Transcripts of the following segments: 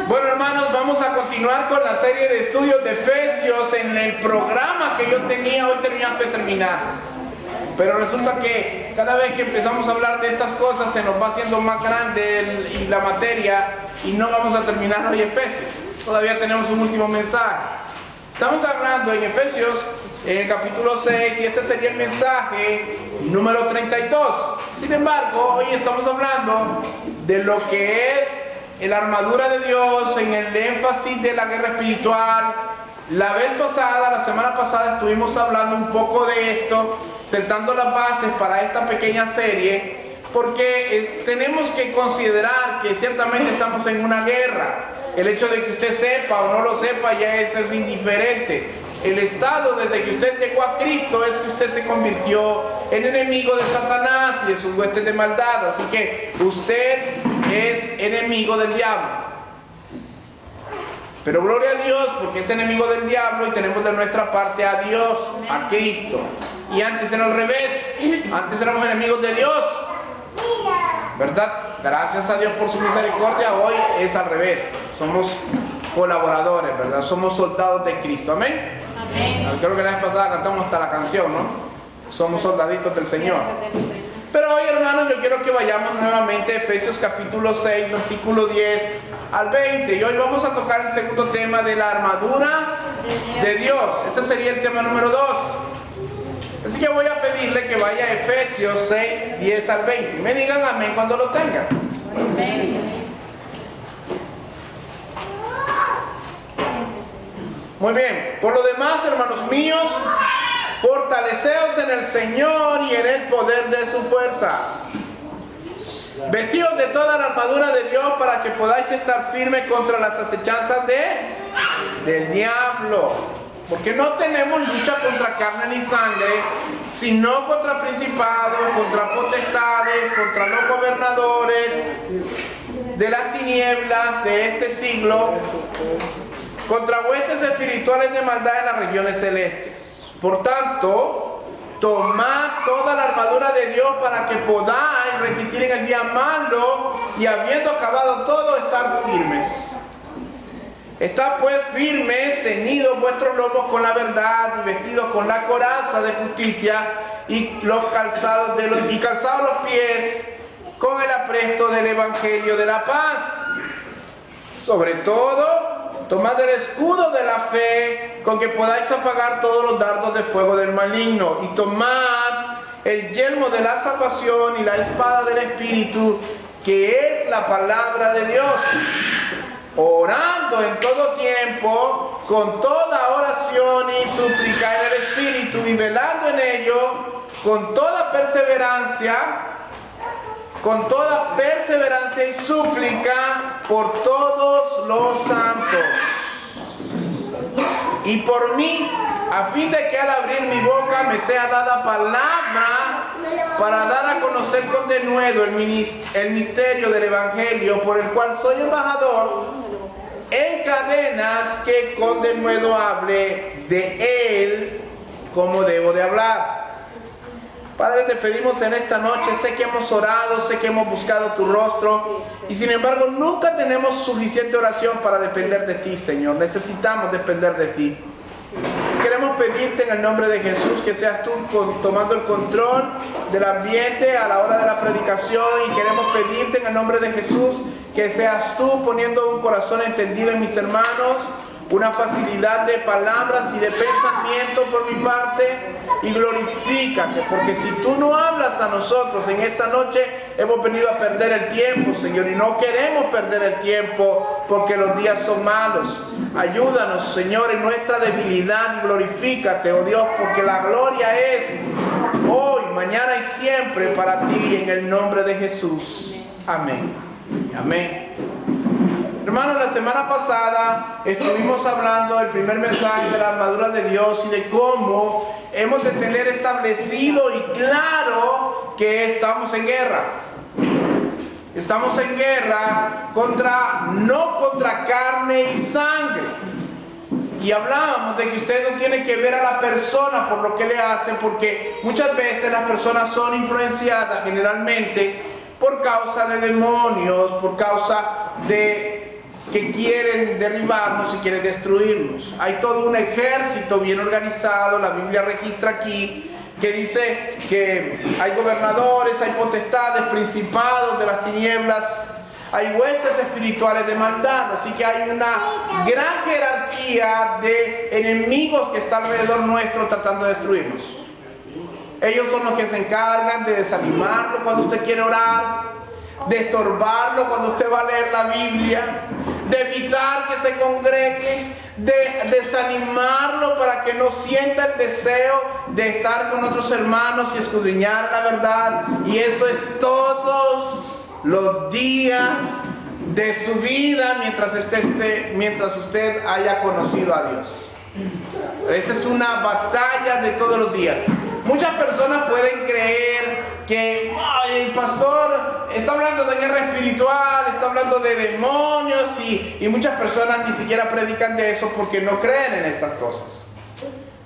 Bueno, hermanos, vamos a continuar con la serie de estudios de Efesios. En el programa que yo tenía, hoy tenía que terminar, pero resulta que cada vez que empezamos a hablar de estas cosas se nos va haciendo más grande la materia y no vamos a terminar hoy Efesios. Todavía tenemos un último mensaje. Estamos hablando en Efesios, en el capítulo 6, y este sería el mensaje número 32. Sin embargo, hoy estamos hablando de lo que es la armadura de Dios, en el énfasis de la guerra espiritual. La semana pasada estuvimos hablando un poco de esto, sentando las bases para esta pequeña serie, porque tenemos que considerar que ciertamente estamos en una guerra. El hecho de que usted sepa o no lo sepa ya eso es indiferente. El estado desde que usted llegó a Cristo es que usted se convirtió en enemigo de Satanás y de sus huestes de maldad. Así que usted es enemigo del diablo. Pero gloria a Dios porque es enemigo del diablo y tenemos de nuestra parte a Dios, a Cristo. Y antes era al revés. Antes éramos enemigos de Dios, ¿verdad? Gracias a Dios por su misericordia, hoy es al revés. Somos colaboradores, ¿verdad? Somos soldados de Cristo. Amén. Amén. Creo que la vez pasada cantamos hasta la canción, ¿no? Somos soldaditos del Señor. Pero hoy, hermanos, yo quiero que vayamos nuevamente a Efesios capítulo 6, versículo 10 al 20. Y hoy vamos a tocar el segundo tema de la armadura de Dios. Este sería el tema número 2. Así que voy a pedirle que vaya a Efesios 6, 10 al 20. Me digan amén cuando lo tengan. Amén. Muy bien. Por lo demás, hermanos míos, fortaleceos en el Señor y en el poder de su fuerza. Vestidos de toda la armadura de Dios para que podáis estar firmes contra las acechanzas del diablo. Porque no tenemos lucha contra carne ni sangre, sino contra principados, contra potestades, contra los gobernadores de las tinieblas de este siglo, contra huestes espirituales de maldad en las regiones celestes. Por tanto, tomad toda la armadura de Dios para que podáis resistir en el día malo y habiendo acabado todo, estar firmes. Estad pues firmes, ceñidos vuestros lomos con la verdad y vestidos con la coraza de justicia y calzados los pies con el apresto del evangelio de la paz. Sobre todo, tomad el escudo de la fe con que podáis apagar todos los dardos de fuego del maligno, y tomad el yelmo de la salvación y la espada del Espíritu, que es la palabra de Dios, orando en todo tiempo con toda oración y súplica en el Espíritu, y velando en ello con toda perseverancia y súplica por todos los santos y por mí, a fin de que al abrir mi boca me sea dada palabra para dar a conocer con denuedo el misterio del evangelio, por el cual soy embajador en cadenas, que con denuedo hable de él como debo de hablar. Padre, te pedimos en esta noche, sé que hemos orado, sé que hemos buscado tu rostro, y sin embargo nunca tenemos suficiente oración para depender de ti, Señor. Necesitamos depender de ti. Queremos pedirte en el nombre de Jesús que seas tú tomando el control del ambiente a la hora de la predicación, y queremos pedirte en el nombre de Jesús que seas tú poniendo un corazón entendido en mis hermanos, una facilidad de palabras y de pensamiento por mi parte, y glorifícate, porque si tú no hablas a nosotros en esta noche, hemos venido a perder el tiempo, Señor, y no queremos perder el tiempo porque los días son malos. Ayúdanos, Señor, en nuestra debilidad, y glorifícate, oh Dios, porque la gloria es hoy, mañana y siempre para ti, en el nombre de Jesús. Amén. Amén. Hermanos, la semana pasada estuvimos hablando del primer mensaje de la armadura de Dios y de cómo hemos de tener establecido y claro que estamos en guerra. Estamos en guerra no contra carne y sangre. Y hablábamos de que usted no tiene que ver a la persona por lo que le hacen, porque muchas veces las personas son influenciadas generalmente por causa de demonios, por causa de que quieren derribarnos y quieren destruirnos. Hay todo un ejército bien organizado. La Biblia registra aquí que dice que hay gobernadores, hay potestades, principados de las tinieblas, hay huestes espirituales de maldad. Así que hay una gran jerarquía de enemigos que están alrededor nuestro tratando de destruirnos. Ellos son los que se encargan de desanimarlo cuando usted quiere orar, de estorbarlo cuando usted va a leer la Biblia, de evitar que se congregue, de desanimarlo para que no sienta el deseo de estar con otros hermanos y escudriñar la verdad. Y eso es todos los días de su vida mientras usted haya conocido a Dios. Esa es una batalla de todos los días. Muchas personas pueden creer que el pastor está hablando de guerra espiritual, está hablando de demonios, y muchas personas ni siquiera predican de eso porque no creen en estas cosas.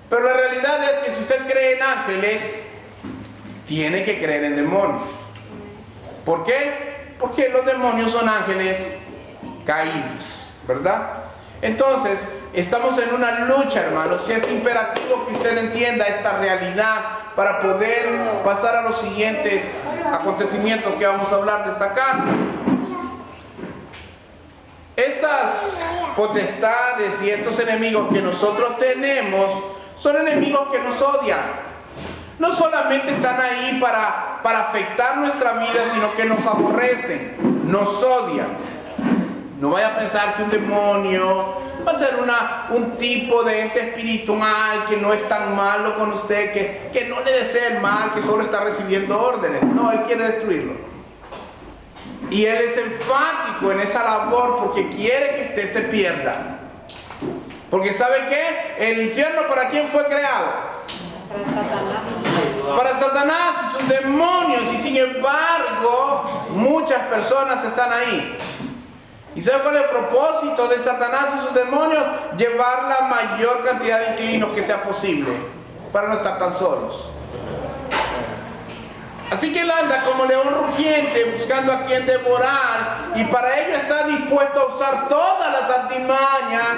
Pero la realidad es que si usted cree en ángeles, tiene que creer en demonios. ¿Por qué? Porque los demonios son ángeles caídos, ¿verdad? Entonces, estamos en una lucha, hermanos, y es imperativo que usted entienda esta realidad para poder pasar a los siguientes acontecimientos que vamos a hablar, destacar. Estas potestades y estos enemigos que nosotros tenemos son enemigos que nos odian. No solamente están ahí para afectar nuestra vida, sino que nos aborrecen, nos odian. No vaya a pensar que un demonio va a ser un tipo de ente espiritual que no es tan malo con usted, que no le desea el mal, que solo está recibiendo órdenes. No, él quiere destruirlo. Y él es enfático en esa labor porque quiere que usted se pierda. Porque ¿sabe qué? El infierno, ¿para quién fue creado? Para Satanás y sus demonios. Y sin embargo, muchas personas están ahí. ¿Y sabe cuál es el propósito de Satanás y sus demonios? Llevar la mayor cantidad de inquilinos que sea posible, para no estar tan solos. Así que él anda como león rugiente, buscando a quien devorar, y para ello está dispuesto a usar todas las artimañas,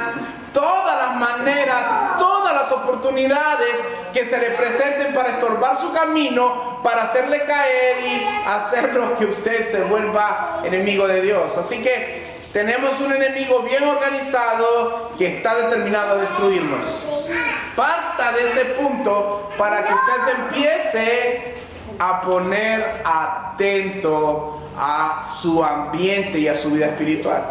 todas las maneras, todas las oportunidades que se le presenten para estorbar su camino, para hacerle caer y hacerlo que usted se vuelva enemigo de Dios. Así que tenemos un enemigo bien organizado que está determinado a destruirnos. Parta de ese punto para que usted se empiece a poner atento a su ambiente y a su vida espiritual.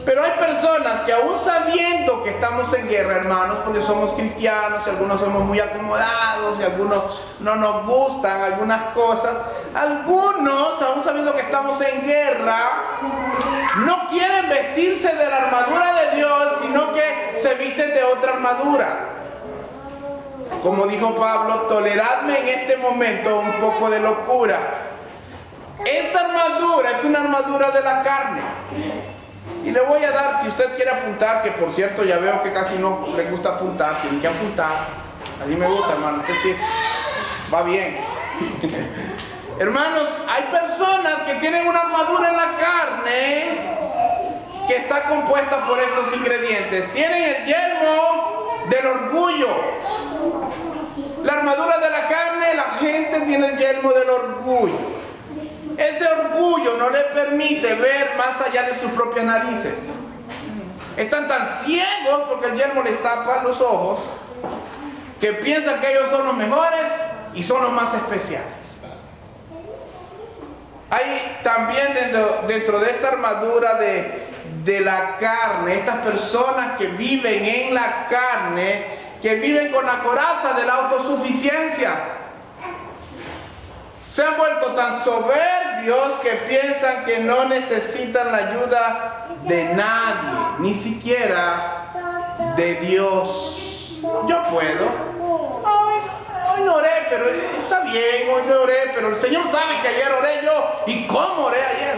Pero hay personas que aún sabiendo que estamos en guerra, hermanos, porque somos cristianos y algunos somos muy acomodados y algunos no nos gustan algunas cosas, algunos, aún sabiendo que estamos en guerra, no quieren vestirse de la armadura de Dios, sino que se visten de otra armadura. Como dijo Pablo, toleradme en este momento un poco de locura. Esta armadura es una armadura de la carne. Y le voy a dar, si usted quiere apuntar, que por cierto ya veo que casi no le gusta apuntar, tiene que apuntar. A mí me gusta, hermano, usted sí, va bien. Hermanos, hay personas que tienen una armadura en la carne que está compuesta por estos ingredientes. Tienen el yelmo del orgullo. La armadura de la carne, la gente tiene el yelmo del orgullo. Ese orgullo no le permite ver más allá de sus propias narices. Están tan ciegos porque el yelmo les tapa los ojos que piensan que ellos son los mejores y son los más especiales. Hay también dentro de esta armadura de la carne, estas personas que viven en la carne, que viven con la coraza de la autosuficiencia. Se han vuelto tan soberbios que piensan que no necesitan la ayuda de nadie, ni siquiera de Dios. Yo puedo. Hoy no oré, pero está bien, hoy no oré, pero el Señor sabe que ayer oré yo. ¿Y cómo oré ayer?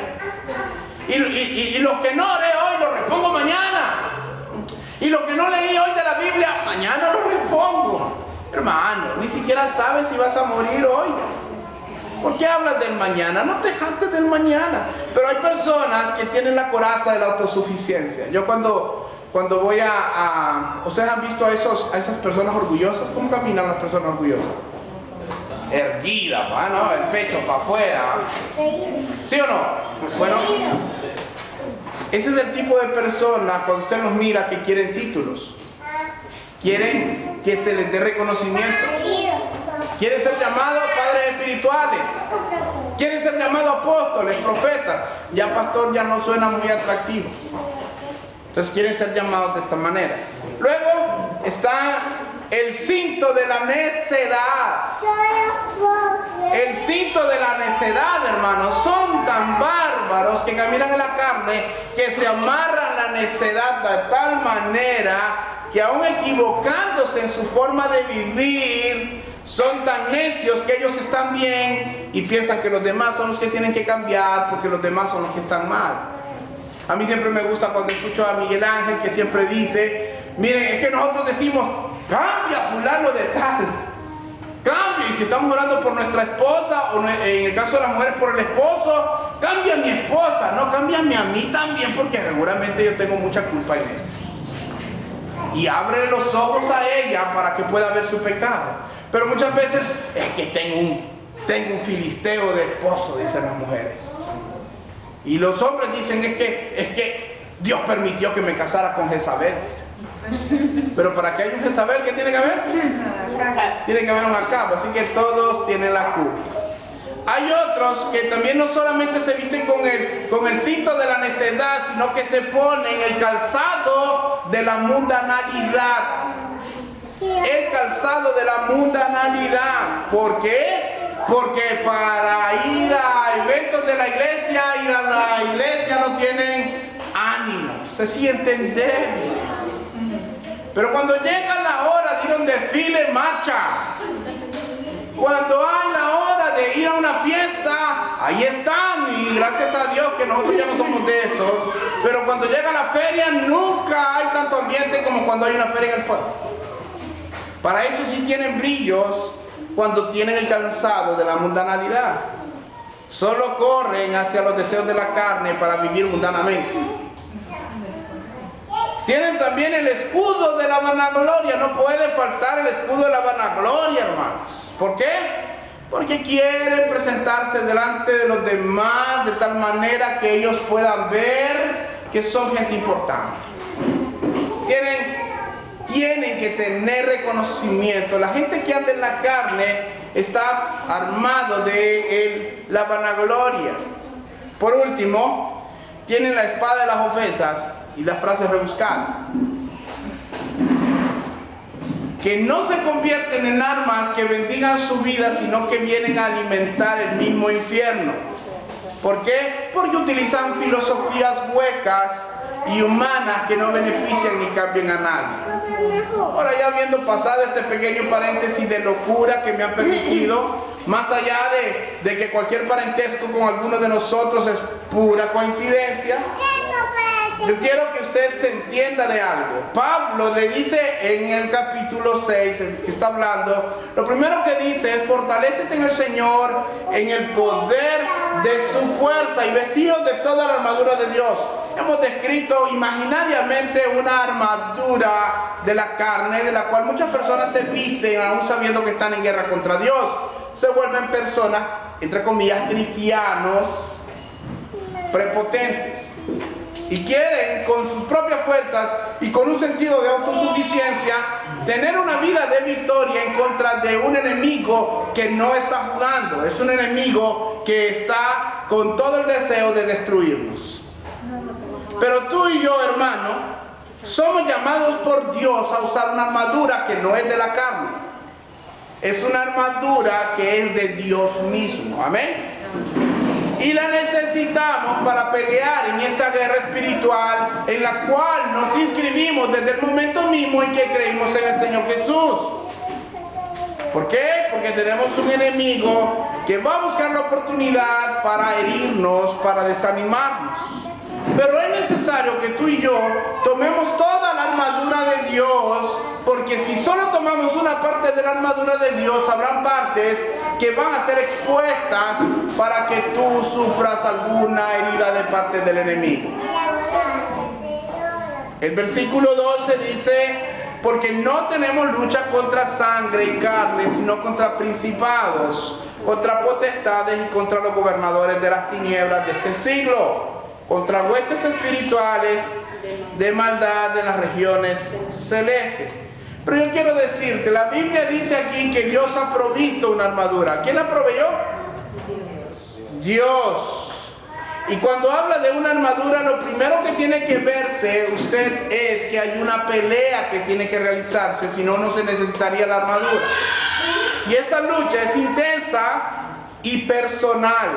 Y lo que no oré hoy lo repongo mañana. Y lo que no leí hoy de la Biblia, mañana lo repongo. Hermano, ni siquiera sabes si vas a morir hoy. ¿Por qué hablas del mañana? No te jactes del mañana. Pero hay personas que tienen la coraza de la autosuficiencia. Yo cuando voy ¿ustedes han visto a esas personas orgullosas? ¿Cómo caminan las personas orgullosas? Erguidas, ¿no? El pecho para afuera. ¿Sí o no? Bueno, ese es el tipo de personas, cuando usted los mira, que quieren títulos. Quieren que se les dé reconocimiento. Quieren ser llamados padres espirituales. Quieren ser llamados apóstoles, profetas. Ya pastor ya no suena muy atractivo. Entonces quieren ser llamados de esta manera. Luego está el cinto de la necedad. El cinto de la necedad, hermanos, son tan bárbaros que caminan en la carne, que se amarran la necedad de tal manera que aún equivocándose en su forma de vivir, son tan necios que ellos están bien y piensan que los demás son los que tienen que cambiar porque los demás son los que están mal. A mí siempre me gusta cuando escucho a Miguel Ángel, que siempre dice, miren, es que nosotros decimos, cambia fulano de tal, cambia, y si estamos orando por nuestra esposa, o en el caso de las mujeres por el esposo, cambia a mi esposa, no, cámbiame a mí también, porque seguramente yo tengo mucha culpa en esto. Y abre los ojos a ella para que pueda ver su pecado. Pero muchas veces es que tengo un filisteo de esposo, dicen las mujeres. Y los hombres dicen es que Dios permitió que me casara con Jezabel. Pero para que haya un Jezabel, ¿qué tiene que haber? Tiene que haber un Acab, así que todos tienen la culpa. Hay otros que también no solamente se visten con el cinto de la necedad, sino que se ponen el calzado de la mundanalidad. El calzado de la mundanalidad. ¿Por qué? Porque para ir a eventos de la iglesia, ir a la iglesia no tienen ánimo, se sienten débiles. Pero cuando llega la hora de ir a un desfile, marcha. Cuando hay la hora de ir a una fiesta, ahí están, y gracias a Dios que nosotros ya no somos de esos. Pero cuando llega la feria, nunca hay tanto ambiente como cuando hay una feria en el pueblo. Para eso sí tienen brillos cuando tienen el calzado de la mundanalidad. Solo corren hacia los deseos de la carne para vivir mundanamente. Tienen también el escudo de la vanagloria. No puede faltar el escudo de la vanagloria, hermanos. ¿Por qué? Porque quieren presentarse delante de los demás de tal manera que ellos puedan ver que son gente importante. Tienen que tener reconocimiento. La gente que anda en la carne está armado de la vanagloria. Por último, tienen la espada de las ofensas y las frases rebuscadas, que no se convierten en armas que bendigan su vida, sino que vienen a alimentar el mismo infierno. ¿Por qué? Porque utilizan filosofías huecas y humanas que no benefician ni cambian a nadie. Ahora, ya habiendo pasado este pequeño paréntesis de locura que me han permitido, más allá de que cualquier parentesco con alguno de nosotros es pura coincidencia, yo quiero que usted se entienda de algo. Pablo le dice en el capítulo 6, que está hablando, lo primero que dice es: fortalécete en el Señor, en el poder de su fuerza, y vestidos de toda la armadura de Dios. Hemos descrito imaginariamente una armadura de la carne, de la cual muchas personas se visten aún sabiendo que están en guerra contra Dios. Se vuelven personas, entre comillas, cristianos prepotentes, y quieren con sus propias fuerzas y con un sentido de autosuficiencia tener una vida de victoria en contra de un enemigo que no está jugando. Es un enemigo que está con todo el deseo de destruirnos. Pero tú y yo, hermano, somos llamados por Dios a usar una armadura que no es de la carne. Es una armadura que es de Dios mismo. Amén. Y la necesitamos para pelear en esta guerra espiritual en la cual nos inscribimos desde el momento mismo en que creímos en el Señor Jesús. ¿Por qué? Porque tenemos un enemigo que va a buscar la oportunidad para herirnos, para desanimarnos. Pero es necesario que tú y yo tomemos toda la armadura de Dios, porque si solo tomamos una parte de la armadura de Dios, habrán partes que van a ser expuestas para que tú sufras alguna herida de parte del enemigo. El versículo 12 dice: porque no tenemos lucha contra sangre y carne, sino contra principados, contra potestades y contra los gobernadores de las tinieblas de este siglo, contra huestes espirituales de maldad en las regiones celestes. Pero yo quiero decirte, la Biblia dice aquí que Dios ha provisto una armadura. ¿Quién la proveyó? Dios. Y cuando habla de una armadura, lo primero que tiene que verse usted es que hay una pelea que tiene que realizarse, si no, no se necesitaría la armadura. Y esta lucha es intensa y personal.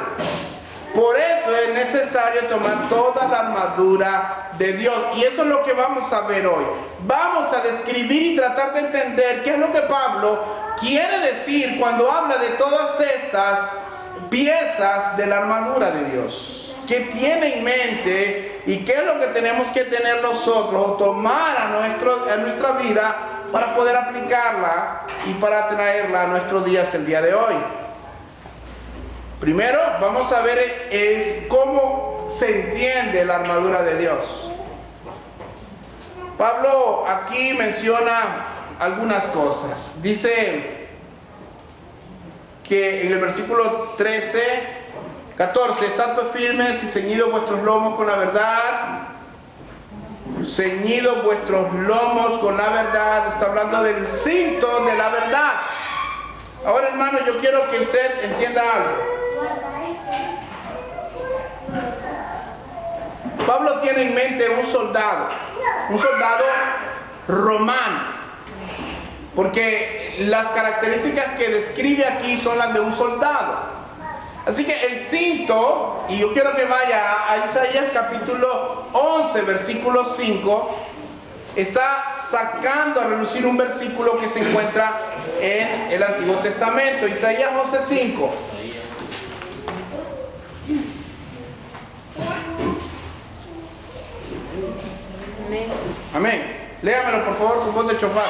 Por eso es necesario tomar toda la armadura de Dios. Y eso es lo que vamos a ver hoy. Vamos a describir y tratar de entender qué es lo que Pablo quiere decir cuando habla de todas estas piezas de la armadura de Dios. ¿Qué tiene en mente y qué es lo que tenemos que tener nosotros o tomar a nuestra vida para poder aplicarla y para traerla a nuestros días el día de hoy? Primero vamos a ver es cómo se entiende la armadura de Dios. Pablo aquí menciona algunas cosas. Dice que en el versículo 14, estad pues firmes y ceñidos vuestros lomos con la verdad. Ceñidos vuestros lomos con la verdad. Está hablando del cinto de la verdad. Ahora, hermano, yo quiero que usted entienda algo. Pablo tiene en mente un soldado romano, porque las características que describe aquí son las de un soldado. Así que el cinto, y yo quiero que vaya a Isaías capítulo 11, versículo 5, está sacando a relucir un versículo que se encuentra en el Antiguo Testamento. Isaías 11, 5. Amén. Léamelo por favor con voz de chofar.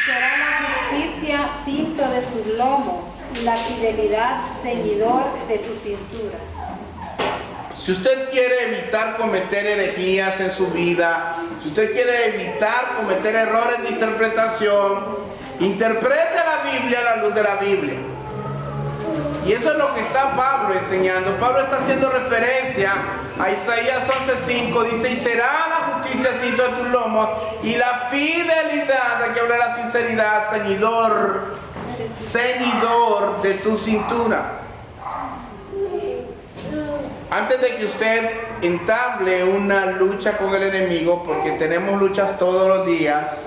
Será la justicia cinto de sus lomos y la fidelidad ceñidor de su cintura. Si usted quiere evitar cometer herejías en su vida, si usted quiere evitar cometer errores de interpretación, interprete la Biblia a la luz de la Biblia. Y eso es lo que está Pablo enseñando. Pablo está haciendo referencia a Isaías 11:5. Dice: y será la justicia cinto de tus lomos y la fidelidad, aquí habla la sinceridad, ceñidor de tu cintura. Antes de que usted entable una lucha con el enemigo, porque tenemos luchas todos los días,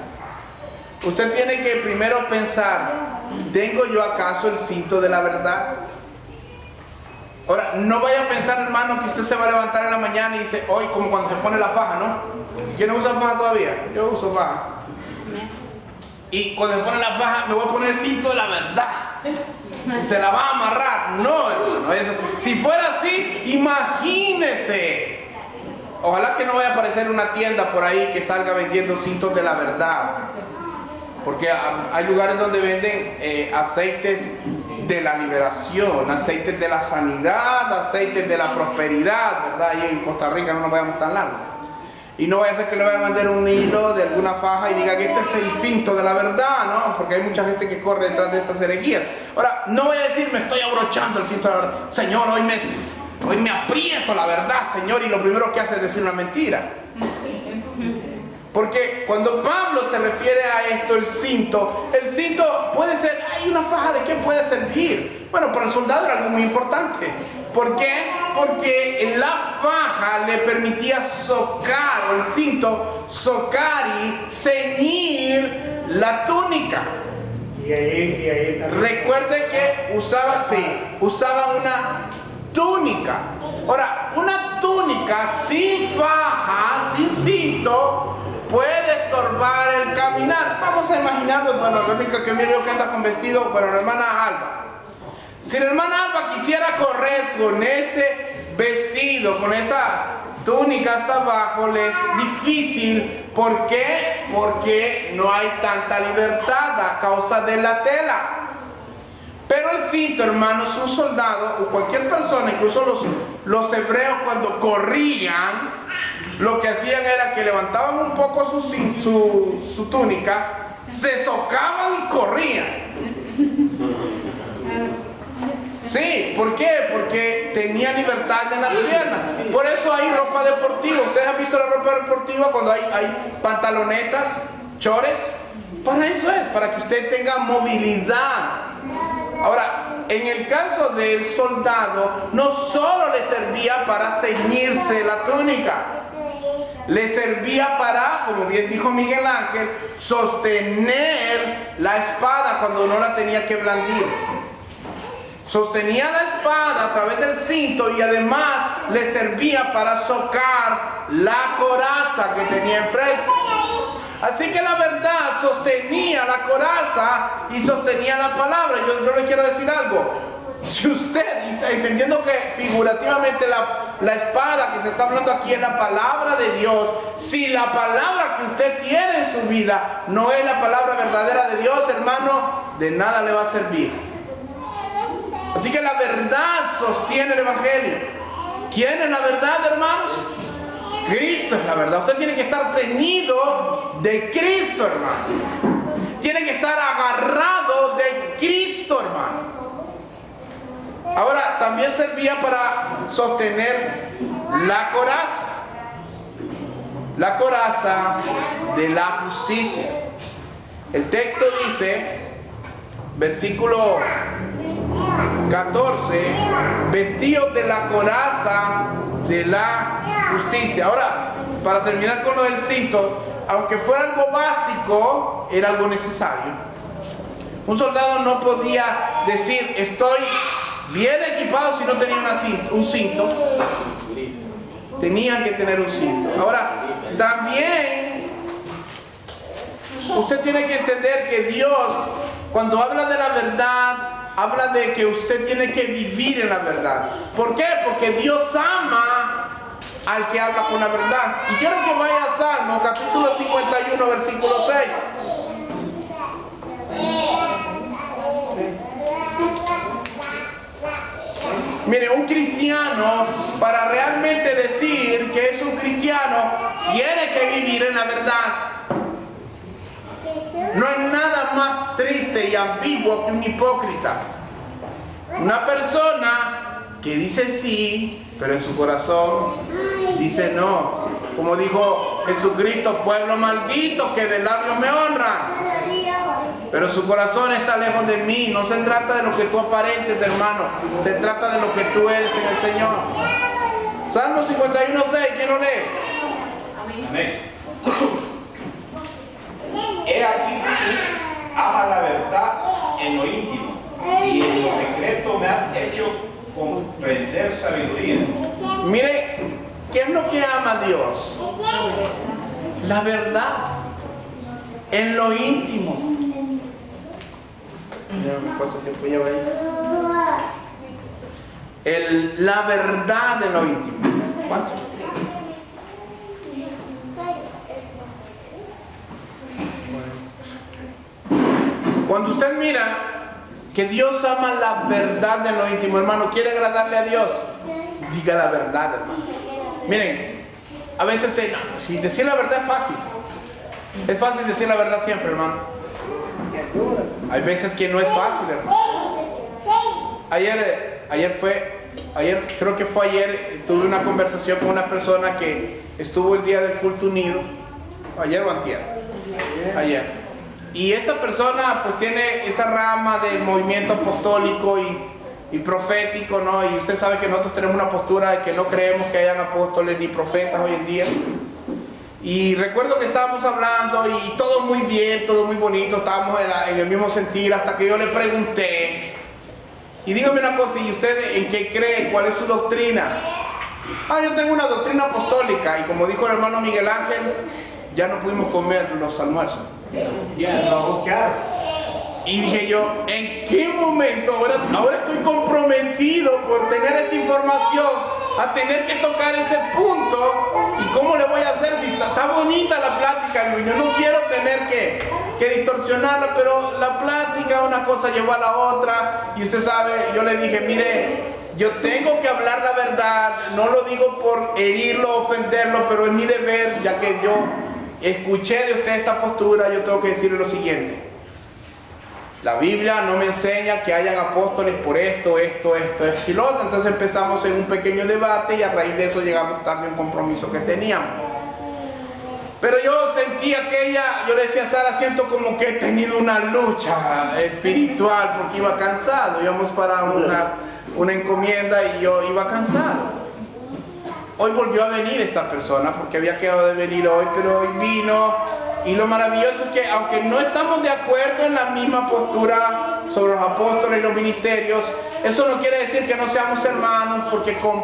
usted tiene que primero pensar: ¿tengo yo acaso el cinto de la verdad? Ahora, no vaya a pensar, hermano, que usted se va a levantar en la mañana y dice: hoy, como cuando se pone la faja, ¿no? ¿Quién no usa faja todavía? Yo uso faja. Y cuando se pone la faja, me voy a poner el cinto de la verdad. Y se la va a amarrar. No, hermano, eso. Si fuera así, imagínese. Ojalá que no vaya a aparecer una tienda por ahí que salga vendiendo cintos de la verdad. Porque hay lugares donde venden aceites de la liberación, aceites de la sanidad, aceites de la prosperidad, ¿verdad? Y en Costa Rica no nos vayamos tan largo. Y no vaya a ser que le vaya a vender un hilo de alguna faja y diga que este es el cinto de la verdad, ¿no? Porque hay mucha gente que corre detrás de estas herejías. Ahora, no voy a decir: me estoy abrochando el cinto de la verdad. Señor, hoy me aprieto la verdad, Señor, y lo primero que hace es decir una mentira. Porque cuando Pablo se refiere a esto, el cinto puede ser, hay una faja, ¿de qué puede servir? Bueno, para el soldado era algo muy importante. ¿Por qué? Porque la faja le permitía socar, o el cinto, socar y ceñir la túnica. Y ahí también. Recuerde que usaban una túnica. Ahora, una túnica sin faja, sin cinto, puede estorbar el caminar. Vamos a imaginarnos, bueno, la única que miro que anda con vestido, bueno, la hermana Alba. Si la hermana Alba quisiera correr con ese vestido con esa túnica hasta abajo les es difícil. ¿Por qué? Porque no hay tanta libertad a causa de la tela. Pero el cinto, hermanos, un soldado o cualquier persona, incluso los hebreos cuando corrían, lo que hacían era que levantaban un poco su túnica, se socaban y corrían. Sí, ¿por qué? Porque tenía libertad en las piernas. Por eso hay ropa deportiva. ¿Ustedes han visto la ropa deportiva cuando hay pantalonetas, chores? Para eso es, para que usted tenga movilidad. Ahora, en el caso del soldado, no solo le servía para ceñirse la túnica, le servía para, como bien dijo Miguel Ángel, sostener la espada cuando no la tenía que blandir. Sostenía la espada a través del cinto y además le servía para socar la coraza que tenía enfrente. Así que la verdad sostenía la coraza y sostenía la palabra. Yo le quiero decir algo. Si usted, entendiendo que figurativamente la espada que se está hablando aquí es la palabra de Dios, si la palabra que usted tiene en su vida no es la palabra verdadera de Dios, hermano, de nada le va a servir. Así que la verdad sostiene el Evangelio. ¿Quién es la verdad, hermanos? Cristo es la verdad. Usted tiene que estar ceñido de Cristo, hermano. Tiene que estar agarrado de Cristo, hermano. Ahora, también servía para sostener la coraza. La coraza de la justicia. El texto dice, versículo 14, vestidos de la coraza de la justicia. Ahora, para terminar con lo del cinto, aunque fuera algo básico, era algo necesario. Un soldado no podía decir, estoy bien equipado si no tenía un cinto. Tenían que tener un cinto. Ahora, también usted tiene que entender que Dios, cuando habla de la verdad, habla de que usted tiene que vivir en la verdad. ¿Por qué? Porque Dios ama al que habla con la verdad. Y quiero que vaya a Salmo, capítulo 51, versículo 6. Mire, un cristiano, para realmente decir que es un cristiano, tiene que vivir en la verdad. No hay nada más triste y ambiguo que un hipócrita. Una persona que dice sí, pero en su corazón dice no. Como dijo Jesucristo, pueblo maldito que de labios me honran, pero su corazón está lejos de mí. No se trata de lo que tú aparentes, hermano. Se trata de lo que tú eres en el Señor. Salmo 51:6, ¿quién lo lee? Amén. He aquí tú amas la verdad en lo íntimo y en lo secreto me has hecho comprender sabiduría. Mire, ¿qué es lo que ama Dios? La verdad en lo íntimo. ¿Cuánto tiempo lleva ahí? La verdad en lo íntimo. ¿Cuánto? Cuando usted mira que Dios ama la verdad en lo íntimo, hermano, quiere agradarle a Dios, diga la verdad, hermano. Miren, a veces usted, no, si decir la verdad es fácil. Es fácil decir la verdad siempre, hermano. Hay veces que no es fácil, hermano. Creo que fue ayer, tuve una conversación con una persona que estuvo el día del culto unido. Ayer o antier. Ayer. Y esta persona pues tiene esa rama del movimiento apostólico y profético, ¿no? Y usted sabe que nosotros tenemos una postura de que no creemos que hayan apóstoles ni profetas hoy en día. Y recuerdo que estábamos hablando y todo muy bien, todo muy bonito, estábamos en el mismo sentir, hasta que yo le pregunté, y dígame una cosa, ¿y usted en qué cree? ¿Cuál es su doctrina? Yo tengo una doctrina apostólica, y como dijo el hermano Miguel Ángel, ya no pudimos comer los almuerzos. Y dije yo, ¿en qué momento? Ahora estoy comprometido por tener esta información. a tener que tocar ese punto. ¿Y cómo le voy a hacer si está bonita la plática? Yo no quiero tener que distorsionarla, pero la plática, una cosa llevó a la otra. Y usted sabe, yo le dije, mire, yo tengo que hablar la verdad. No lo digo por herirlo, ofenderlo, pero es mi deber, ya que yo escuché de usted esta postura, yo tengo que decirle lo siguiente. La Biblia no me enseña que hayan apóstoles por esto y lo otro. Entonces empezamos en un pequeño debate y a raíz de eso llegamos tarde a un compromiso que teníamos. Pero yo sentía yo le decía a Sara, siento como que he tenido una lucha espiritual porque iba cansado. Íbamos para una encomienda y yo iba cansado. Hoy volvió a venir esta persona porque había quedado de venir hoy, pero hoy vino. Y lo maravilloso es que aunque no estamos de acuerdo en la misma postura sobre los apóstoles y los ministerios, eso no quiere decir que no seamos hermanos, porque con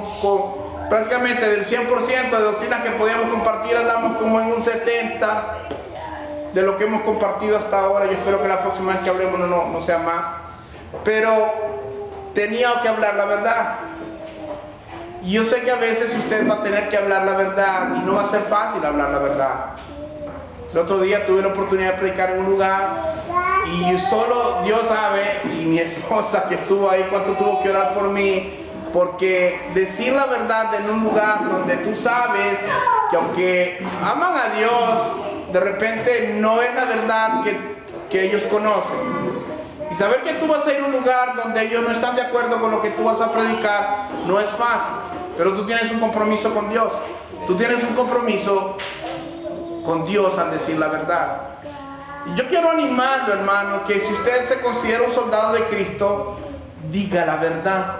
prácticamente del 100% de doctrinas que podíamos compartir andamos como en un 70% de lo que hemos compartido hasta ahora. Yo espero que la próxima vez que hablemos no sea más. Pero tenía que hablar la verdad. Y yo sé que a veces usted va a tener que hablar la verdad y no va a ser fácil hablar la verdad. El otro día tuve la oportunidad de predicar en un lugar y solo Dios sabe, y mi esposa que estuvo ahí, cuánto tuvo que orar por mí, porque decir la verdad en un lugar donde tú sabes que aunque aman a Dios, de repente no es la verdad que ellos conocen. Y saber que tú vas a ir a un lugar donde ellos no están de acuerdo con lo que tú vas a predicar, no es fácil. Pero tú tienes un compromiso con Dios. Tú tienes un compromiso con Dios al decir la verdad. Y yo quiero animarlo, hermano, que si usted se considera un soldado de Cristo, diga la verdad.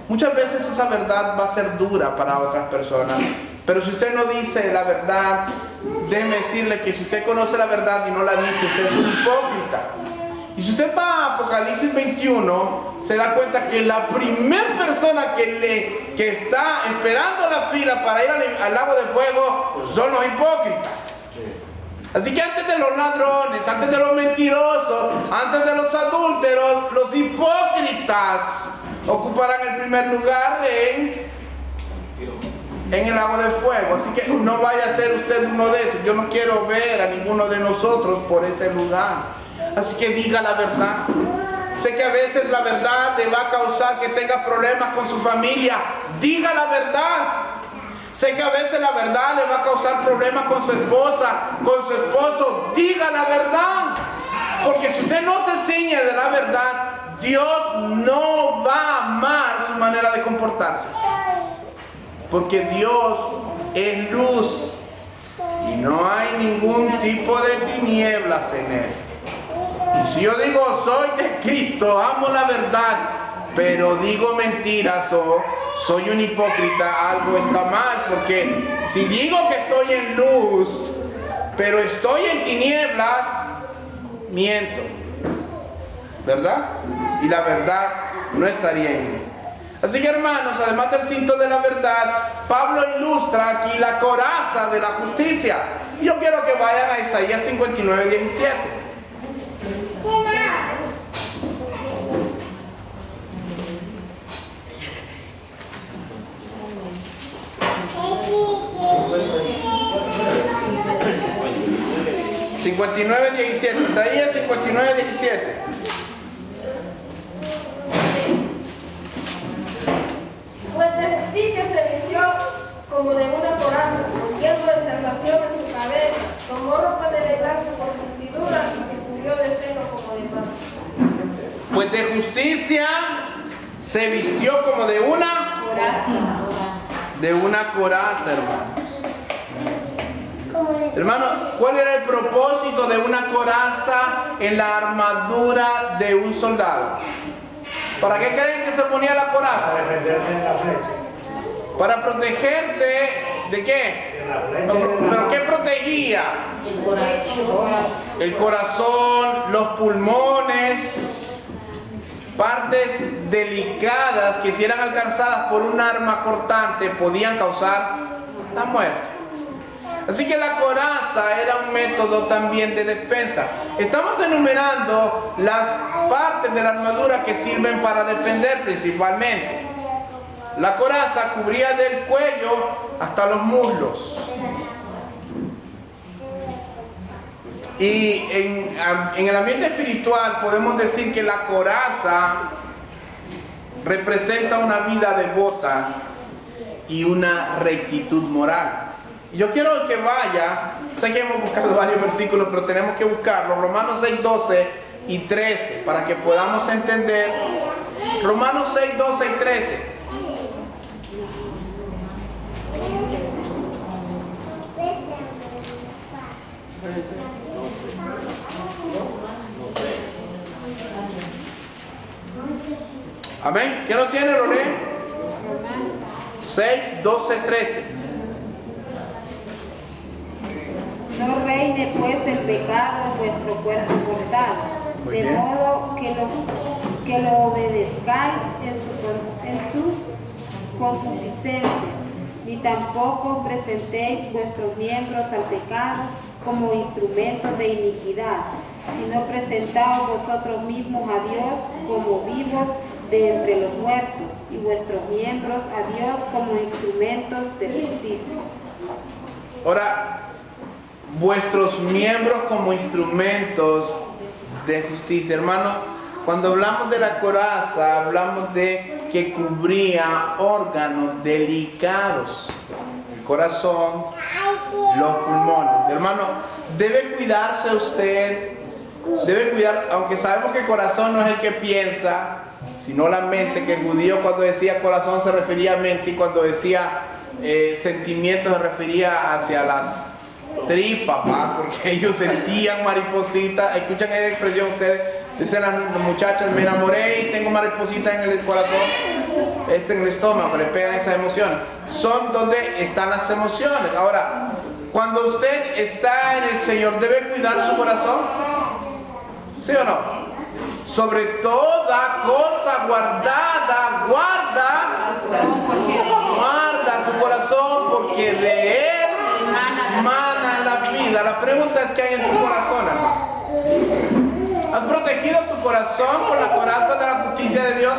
Muchas veces esa verdad va a ser dura para otras personas. Pero si usted no dice la verdad, déjeme decirle que si usted conoce la verdad y no la dice, usted es un hipócrita. Y si usted va a Apocalipsis 21, se da cuenta que la primera persona que está esperando la fila para ir al lago de fuego son los hipócritas. Así que antes de los ladrones, antes de los mentirosos, antes de los adúlteros, los hipócritas ocuparán el primer lugar en el lago de fuego. Así que no vaya a ser usted uno de esos. Yo no quiero ver a ninguno de nosotros por ese lugar. Así que diga la verdad. Sé que a veces la verdad le va a causar que tenga problemas con su familia. Diga la verdad. Sé que a veces la verdad le va a causar problemas con su esposa, con su esposo. Diga la verdad. Porque si usted no se ciñe de la verdad, Dios no va a amar su manera de comportarse. Porque Dios es luz y no hay ningún tipo de tinieblas en Él. Y si yo digo, soy de Cristo, amo la verdad, pero digo mentiras o soy un hipócrita, algo está mal. Porque si digo que estoy en luz, pero estoy en tinieblas, miento, ¿verdad? Y la verdad no estaría en mí. Así que, hermanos, además del cinto de la verdad, Pablo ilustra aquí la coraza de la justicia. Y yo quiero que vayan a Isaías 59, 17. Isaías 59, 17. Pues de justicia se vistió como de una coraza, con hierro de salvación en su cabeza, tomó ropa de blanco por vestidura y se cubrió de seno como de pan. Pues de justicia se vistió como de una coraza, hermanos. Hermano, ¿cuál era el propósito de una coraza en la armadura de un soldado? ¿Para qué creen que se ponía la coraza? Para defenderse de la flecha. Para protegerse ¿de qué? De la flecha. ¿Pero qué protegía? El corazón, los pulmones, partes delicadas que si eran alcanzadas por un arma cortante podían causar la muerte. Así que la coraza era un método también de defensa. Estamos enumerando las partes de la armadura que sirven para defender principalmente. La coraza cubría del cuello hasta los muslos. Y en el ambiente espiritual podemos decir que la coraza representa una vida devota y una rectitud moral. Yo quiero que vaya, sé que hemos buscado varios versículos, pero tenemos que buscarlos. Romanos 6, 12 y 13, para que podamos entender. Romanos 6, 12 y 13. Amén. ¿Quién lo tiene? Lo lee. 6, 12, 13. No reine pues el pecado en vuestro cuerpo mortal, Muy de bien. modo que lo obedezcáis en su concupiscencia, ni tampoco presentéis vuestros miembros al pecado como instrumentos de iniquidad, sino presentaos vosotros mismos a Dios como vivos de entre los muertos, y vuestros miembros a Dios como instrumentos de justicia. Ahora, vuestros miembros como instrumentos de justicia. Hermano, cuando hablamos de la coraza, hablamos de que cubría órganos delicados. El corazón, los pulmones. Hermano, debe cuidarse usted. Debe cuidar, aunque sabemos que el corazón no es el que piensa, sino la mente, que el judío cuando decía corazón se refería a mente, y cuando decía sentimientos se refería hacia las tripas, ¿va? Porque ellos sentían maripositas. Escuchan esa expresión ustedes, dicen las muchachas, me enamoré y tengo maripositas en el corazón, en el estómago, le pegan esas emociones. Son donde están las emociones. Ahora, cuando usted está en el Señor, ¿debe cuidar su corazón? ¿Sí o no? Sobre toda cosa guardada, guarda tu corazón, porque de él mana la vida. La pregunta es: ¿qué hay en tu corazón, hermano? ¿Has protegido tu corazón con la coraza de la justicia de Dios?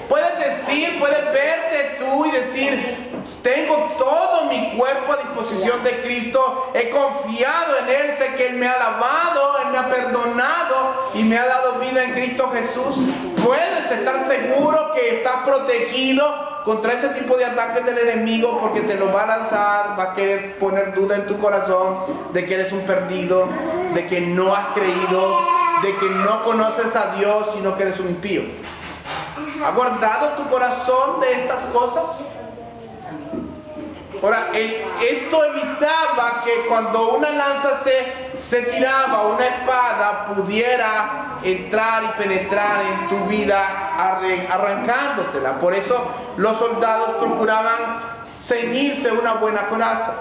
Puedes decir, puedes verte tú y decir: tengo todo mi cuerpo a disposición de Cristo, he confiado en Él, sé que Él me ha lavado, Él me ha perdonado y me ha dado vida en Cristo Jesús. Puedes estar seguro que estás protegido contra ese tipo de ataques del enemigo, porque te lo va a lanzar, va a querer poner duda en tu corazón de que eres un perdido, de que no has creído, de que no conoces a Dios, sino que eres un impío. ¿Ha guardado tu corazón de estas cosas? Ahora, esto evitaba que cuando una lanza se tiraba, una espada pudiera entrar y penetrar en tu vida arrancándotela. Por eso los soldados procuraban ceñirse una buena coraza.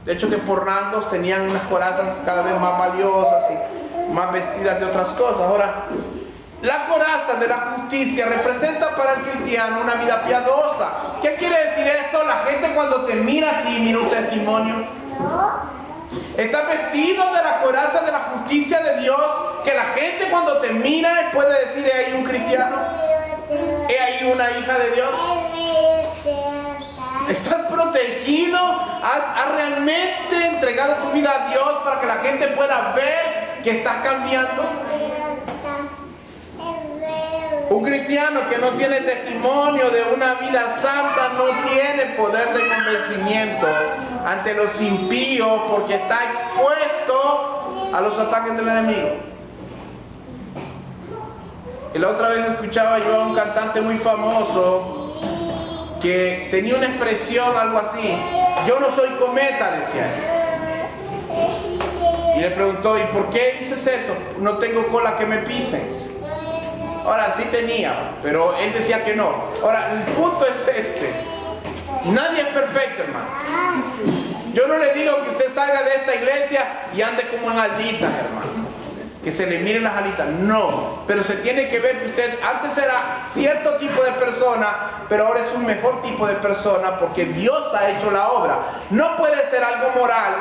De hecho, que por rangos tenían unas corazas cada vez más valiosas y más vestidas de otras cosas. Ahora, la coraza de la justicia representa para el cristiano una vida piadosa. ¿Qué quiere decir esto? La gente cuando te mira a ti, mira un testimonio. Estás vestido de la coraza de la justicia de Dios, que la gente cuando te mira puede decir: ¿he ahí un cristiano? ¿He ahí una hija de Dios? ¿Estás protegido? ¿Has realmente entregado tu vida a Dios para que la gente pueda ver que estás cambiando? Un cristiano que no tiene testimonio de una vida santa no tiene poder de convencimiento ante los impíos, porque está expuesto a los ataques del enemigo. Y la otra vez escuchaba yo a un cantante muy famoso que tenía una expresión algo así: yo no soy cometa, decía él. Y le preguntó: ¿y por qué dices eso? No tengo cola que me pisen. Ahora, sí tenía, pero él decía que no. Ahora, el punto es este: nadie es perfecto, hermano. Yo no le digo que usted salga de esta iglesia y ande como en alitas, hermano, que se le miren las alitas. No, pero se tiene que ver que usted antes era cierto tipo de persona, pero ahora es un mejor tipo de persona, porque Dios ha hecho la obra. No puede ser algo moral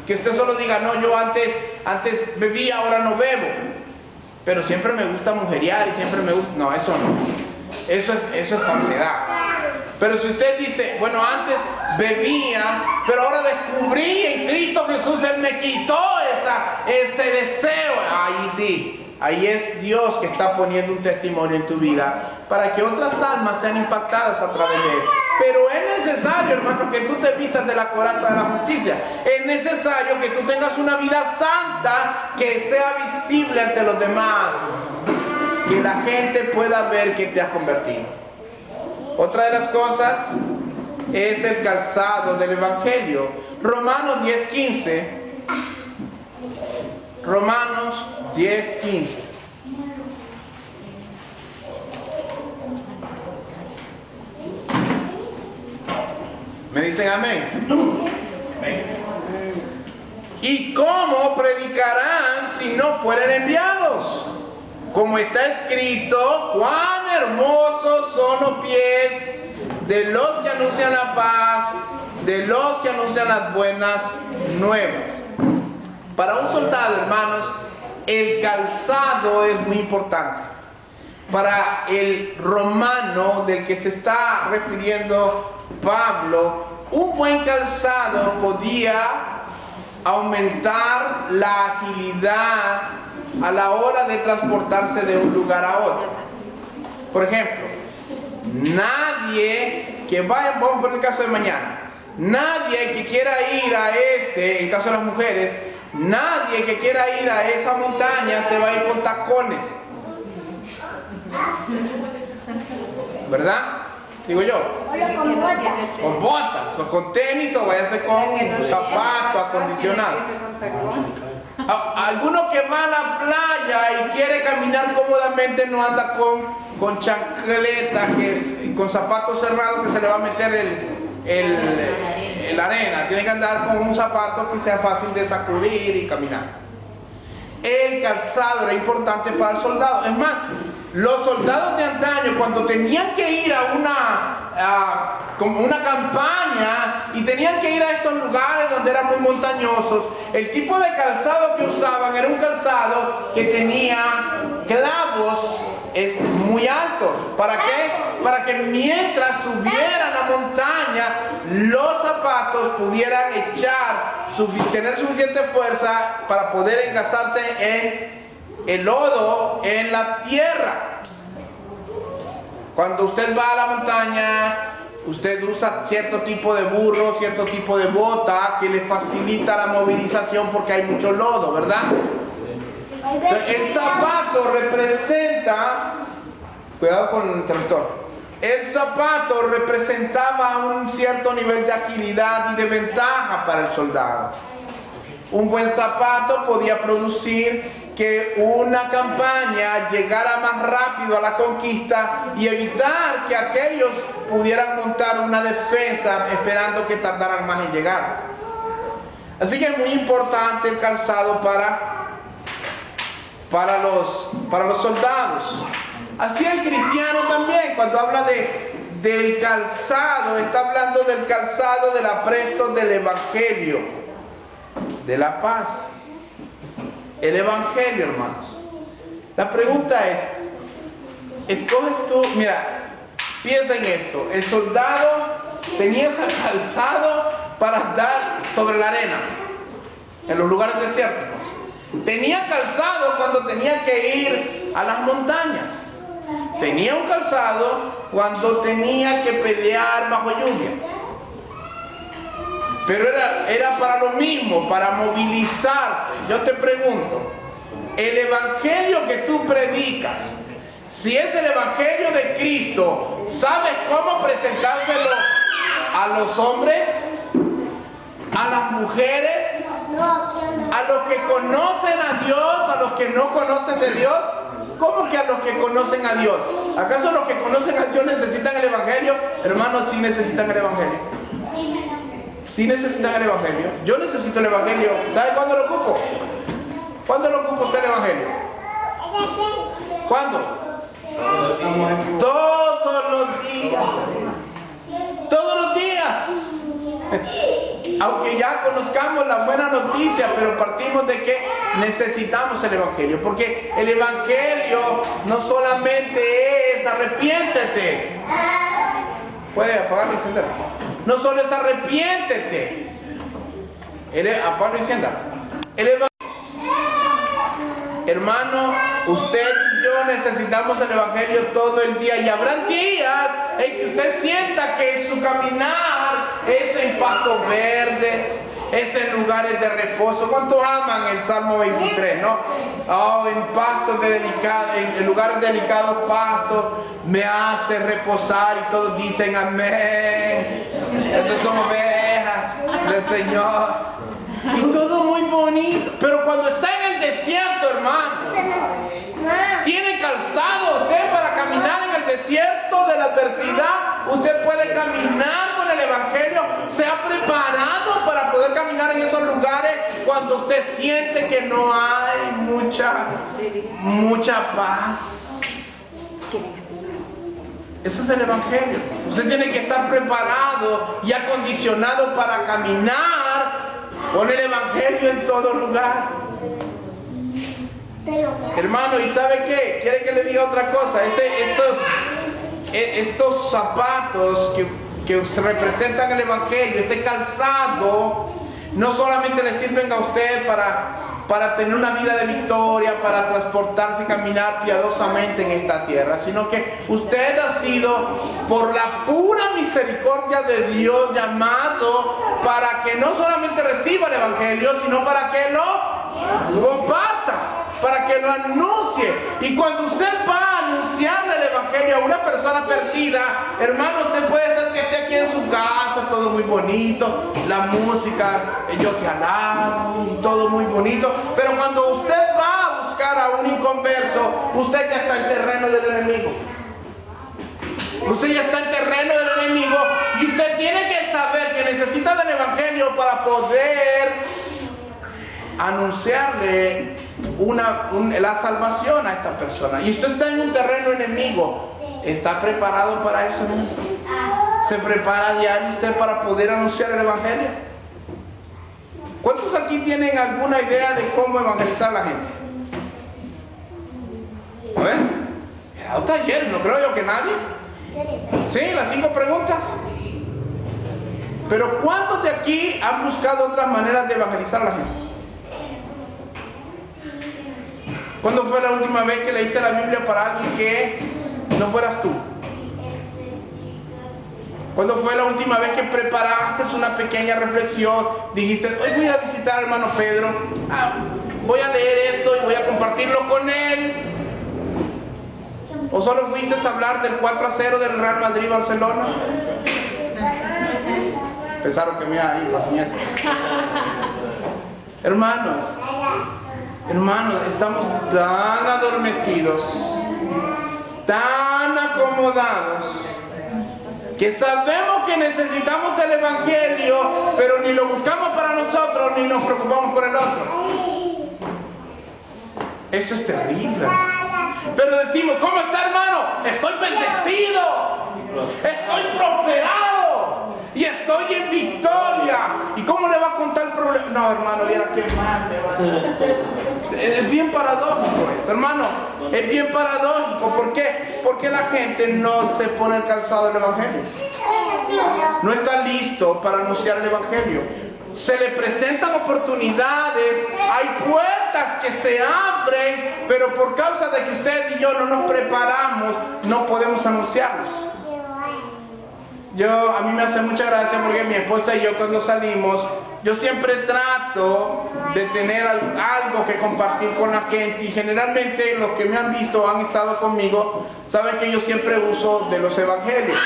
que usted solo diga: no, yo antes bebía, ahora no bebo, pero siempre me gusta mujerear y siempre me gusta. No, eso no. Eso es falsedad. Pero si usted dice, bueno, antes bebía, pero ahora descubrí en Cristo Jesús, Él me quitó ese deseo. Ahí sí, ahí es Dios que está poniendo un testimonio en tu vida para que otras almas sean impactadas a través de Él. Pero es necesario, hermano, que tú te vistas de la coraza de la justicia. Es necesario que tú tengas una vida santa que sea visible ante los demás. Que la gente pueda ver que te has convertido. Otra de las cosas es el calzado del Evangelio. Romanos 10:15. Romanos 10:15. ¿Me dicen amén? Amén. ¿Y cómo predicarán si no fueren enviados? Como está escrito, cuán hermosos son los pies de los que anuncian la paz, de los que anuncian las buenas nuevas. Para un soldado, hermanos, el calzado es muy importante. Para el romano del que se está refiriendo Pablo, un buen calzado podía aumentar la agilidad a la hora de transportarse de un lugar a otro. Por ejemplo, nadie que vaya, vamos por el caso de mañana, nadie que quiera ir a en el caso de las mujeres, nadie que quiera ir a esa montaña se va a ir con tacones, ¿verdad? Digo yo, con botas, o con tenis, o váyase con zapatos acondicionados. Alguno que va a la playa y quiere caminar cómodamente no anda con chancletas, con zapatos cerrados que se le va a meter la arena. Tiene que andar con un zapato que sea fácil de sacudir y caminar. El calzado era importante para el soldado. Es más, los soldados de antaño, cuando tenían que ir a una campaña y tenían que ir a estos lugares donde eran muy montañosos, el tipo de calzado que usaban era un calzado que tenía clavos muy altos. ¿Para qué? Para que mientras subieran la montaña, los zapatos pudieran tener suficiente fuerza para poder engasarse en el lodo, en la tierra. Cuando usted va a la montaña, usted usa cierto tipo de burro, cierto tipo de bota que le facilita la movilización porque hay mucho lodo, ¿verdad? Entonces, el zapato representa, cuidado con el interruptor, el zapato representaba un cierto nivel de agilidad y de ventaja para el soldado. Un buen zapato podía producir que una campaña llegara más rápido a la conquista y evitar que aquellos pudieran montar una defensa esperando que tardaran más en llegar. Así que es muy importante el calzado para los soldados. Así el cristiano también, cuando habla del calzado, está hablando del calzado del apresto del Evangelio, de la paz. El Evangelio, hermanos. La pregunta es, ¿escoges tú? Mira, piensa en esto. El soldado tenía ese calzado para andar sobre la arena, en los lugares desérticos. Tenía calzado cuando tenía que ir a las montañas. Tenía un calzado cuando tenía que pelear bajo lluvia. Pero era para lo mismo, para movilizarse. Yo te pregunto, el evangelio que tú predicas, si es el evangelio de Cristo, ¿sabes cómo presentárselo a los hombres, a las mujeres, a los que conocen a Dios, a los que no conocen de Dios? ¿Cómo que a los que conocen a Dios? ¿Acaso los que conocen a Dios necesitan el evangelio? Hermanos, sí necesitan el evangelio. Sí necesitan el evangelio. Yo necesito el evangelio. ¿Sabe cuándo lo ocupo? ¿Cuándo lo ocupa usted el evangelio? ¿Cuándo? Todos los días. Todos los días. Aunque ya conozcamos la buena noticia, pero partimos de que necesitamos el evangelio. Porque el evangelio no solamente es arrepiéntete. Puede apagarlo y encenderlo. No solo es arrepiéntete. Apagarlo y enciéndalo. Hermano, usted y yo necesitamos el Evangelio todo el día. Y habrán días en que usted sienta que su caminar es en pastos verdes, es en lugares de reposo. ¿Cuántos aman el Salmo 23, no? Oh, en pastos en lugares delicados pastos me hace reposar, y todos dicen amén. Estas son ovejas del Señor. Y todo muy bonito. Pero cuando está en el desierto, hermano, tiene calzado usted para caminar en el desierto de la adversidad. Usted puede caminar con el Evangelio. Se ha preparado para poder caminar en esos lugares cuando usted siente que no hay mucha paz. Ese es el Evangelio. Usted tiene que estar preparado y acondicionado para caminar con el Evangelio en todo lugar. Hermano, ¿y sabe qué? ¿Quiere que le diga otra cosa? Estos zapatos que representan el Evangelio, este calzado, no solamente le sirven a usted para tener una vida de victoria, para transportarse y caminar piadosamente en esta tierra, sino que usted ha sido, por la pura misericordia de Dios, llamado para que no solamente reciba el Evangelio, sino para que lo comparta, para que lo anuncie. Y cuando usted va a anunciarle el Evangelio a una persona perdida, hermano, usted puede ser que esté aquí en su casa, todo muy bonito, la música, yo te alabo, y todo muy bonito. Pero cuando usted va a buscar a un inconverso, usted ya está en terreno del enemigo. Usted ya está en terreno del enemigo, y usted tiene que saber que necesita del Evangelio para poder anunciarle la salvación a esta persona. Y usted está en un terreno enemigo. ¿Está preparado para eso? ¿Se prepara diario usted para poder anunciar el Evangelio? ¿Cuántos aquí tienen alguna idea de cómo evangelizar a la gente? A ver, he dado taller, no creo yo que nadie. Sí, las 5 preguntas. Pero ¿cuántos de aquí han buscado otras maneras de evangelizar a la gente? ¿Cuándo fue la última vez que leíste la Biblia para alguien que no fueras tú? ¿Cuándo fue la última vez que preparaste una pequeña reflexión? Dijiste, hoy voy a visitar al hermano Pedro, voy a leer esto y voy a compartirlo con él. ¿O solo fuiste a hablar del 4-0 del Real Madrid-Barcelona? Pensaron que me iba a ir, la señal. Hermanos, estamos tan adormecidos, tan acomodados, que sabemos que necesitamos el Evangelio, pero ni lo buscamos para nosotros, ni nos preocupamos por el otro. Esto es terrible. Pero decimos, ¿cómo está, hermano? Estoy bendecido, estoy prosperado y estoy en victoria. ¿Y cómo le va a contar el problema? No, hermano, viera qué mal le va. Es bien paradójico esto, hermano. Es bien paradójico. ¿Por qué? Porque la gente no se pone el calzado del Evangelio. No está listo para anunciar el Evangelio. Se le presentan oportunidades, hay puertas que se abren, pero por causa de que usted y yo no nos preparamos, no podemos anunciarlos. A mí me hace mucha gracia porque mi esposa y yo, cuando salimos, yo siempre trato de tener algo que compartir con la gente, y generalmente los que me han visto, han estado conmigo, saben que yo siempre uso de los evangelios.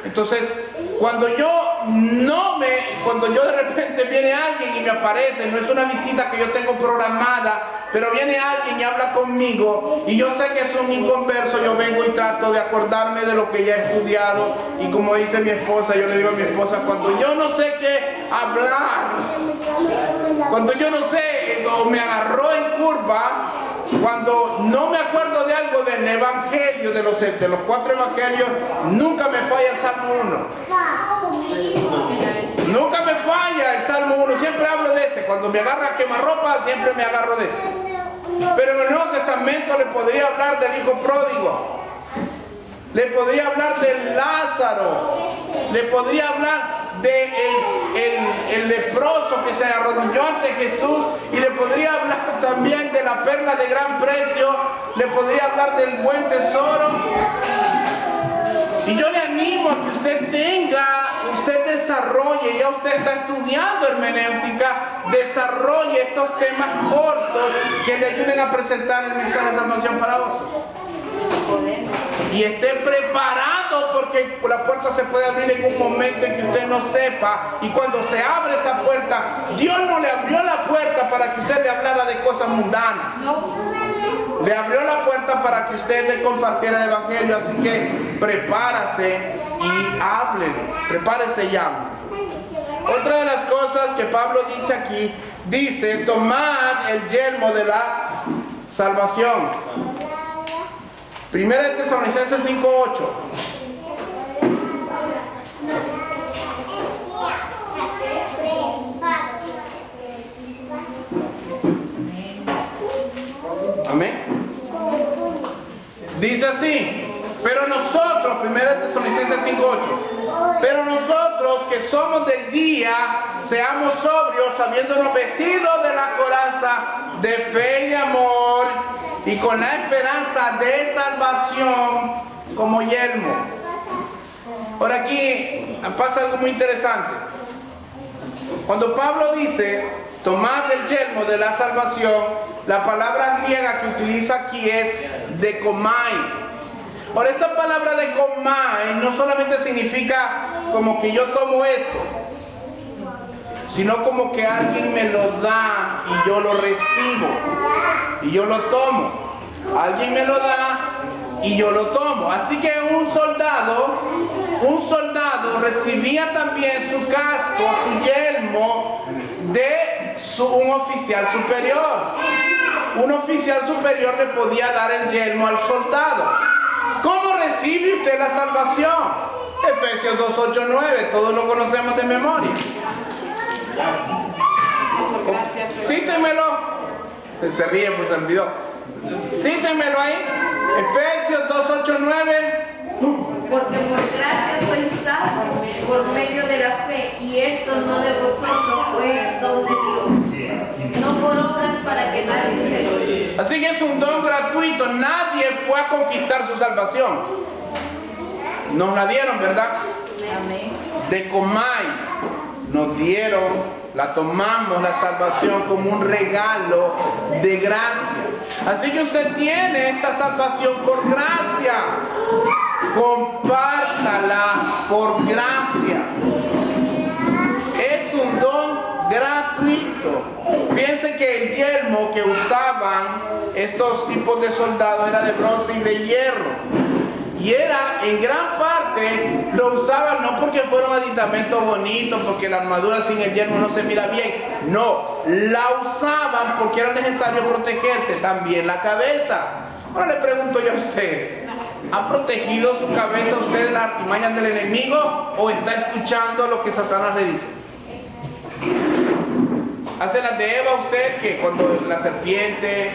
Entonces, cuando yo de repente viene alguien y me aparece, no es una visita que yo tengo programada, pero viene alguien y habla conmigo, y yo sé que es un inconverso, yo vengo y trato de acordarme de lo que ya he estudiado, y como dice mi esposa, yo le digo a mi esposa, cuando yo no sé qué hablar, cuando yo no sé, o me agarró en curva, cuando no me acuerdo de algo del Evangelio, de los 4 Evangelios, nunca me falla el Salmo 1. Nunca me falla el Salmo 1, siempre hablo de ese. Cuando me agarra quemarropa, siempre me agarro de ese. Pero en el Nuevo Testamento le podría hablar del hijo pródigo. le podría hablar de Lázaro, le podría hablar de el leproso que se arrodilló ante Jesús, y le podría hablar también de la perla de gran precio, le podría hablar del buen tesoro. Y yo le animo a que usted desarrolle, ya usted está estudiando hermenéutica, desarrolle estos temas cortos que le ayuden a presentar el mensaje de salvación para otros. Y esté preparado, porque la puerta se puede abrir en un momento en que usted no sepa, y cuando se abre esa puerta, Dios no le abrió la puerta para que usted le hablara de cosas mundanas. Le abrió la puerta para que usted le compartiera el evangelio, así que prepárase y háblele, prepárese y hable. Otra de las cosas que Pablo dice aquí, dice: tomad el yelmo de la salvación. Primera de Tesalonicenses 5:8. Amén. Dice así: pero nosotros, Primera de Tesalonicenses 5:8, pero nosotros que somos del día, seamos sobrios, habiéndonos vestidos de la coraza de fe y de amor, y con la esperanza de salvación como yelmo. Por aquí pasa algo muy interesante. Cuando Pablo dice tomad el yelmo de la salvación, la palabra griega que utiliza aquí es dekomai. Ahora, esta palabra dekomai no solamente significa como que yo tomo esto, sino como que alguien me lo da y yo lo recibo y yo lo tomo. Alguien me lo da y yo lo tomo. Así que un soldado recibía también su casco, su yelmo de un oficial superior. Un oficial superior le podía dar el yelmo al soldado. ¿Cómo recibe usted la salvación? Efesios 2:8-9, todos lo conocemos de memoria. Cítemelo. Se ríe, pues se olvidó. Cítemelo ahí. Efesios 2:8-9. Porque por gracia sois salvos por medio de la fe, y esto no de vosotros, pues don de Dios, no por obras para que nadie se gloríe. Así que es un don gratuito. Nadie fue a conquistar su salvación. Nos la dieron, ¿verdad? Amén. Dekomai. Nos dieron, la tomamos, la salvación, como un regalo de gracia. Así que usted tiene esta salvación por gracia. Compártala por gracia. Es un don gratuito. Fíjense que el yelmo que usaban estos tipos de soldados era de bronce y de hierro. Y era, en gran parte, lo usaban no porque fuera un aditamento bonito, porque la armadura sin el yelmo no se mira bien. No, la usaban porque era necesario protegerse también la cabeza. Ahora le pregunto yo a usted, ¿ha protegido su cabeza usted de las artimañas del enemigo o está escuchando lo que Satanás le dice? ¿Hace las de Eva usted, que cuando la serpiente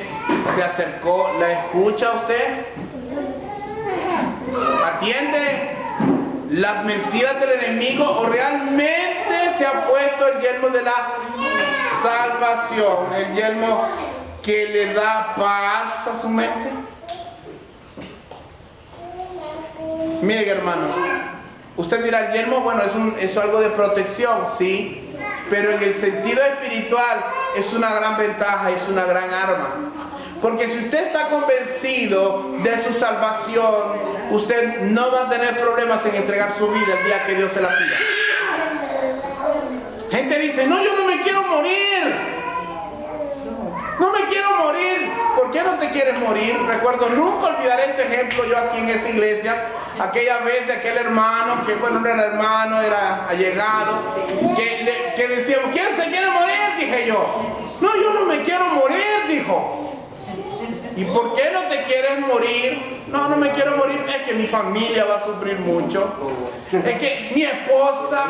se acercó, la escucha usted? ¿Atiende las mentiras del enemigo o realmente se ha puesto el yelmo de la salvación, el yelmo que le da paz a su mente? Miren, hermanos, usted dirá, el yelmo, bueno, es algo de protección, sí, pero en el sentido espiritual es una gran ventaja, es una gran arma. Porque si usted está convencido de su salvación, usted no va a tener problemas en entregar su vida el día que Dios se la pida. Gente dice, no, yo no me quiero morir. No me quiero morir. ¿Por qué no te quieres morir? Recuerdo, nunca olvidaré ese ejemplo yo aquí en esa iglesia. Aquella vez de aquel hermano, que bueno, no era hermano, era allegado, que decíamos, ¿quién se quiere morir? Dije yo. No, yo no me quiero morir, dijo. ¿Y por qué no te quieres morir? No, no me quiero morir, es que mi familia va a sufrir mucho. Es que mi esposa,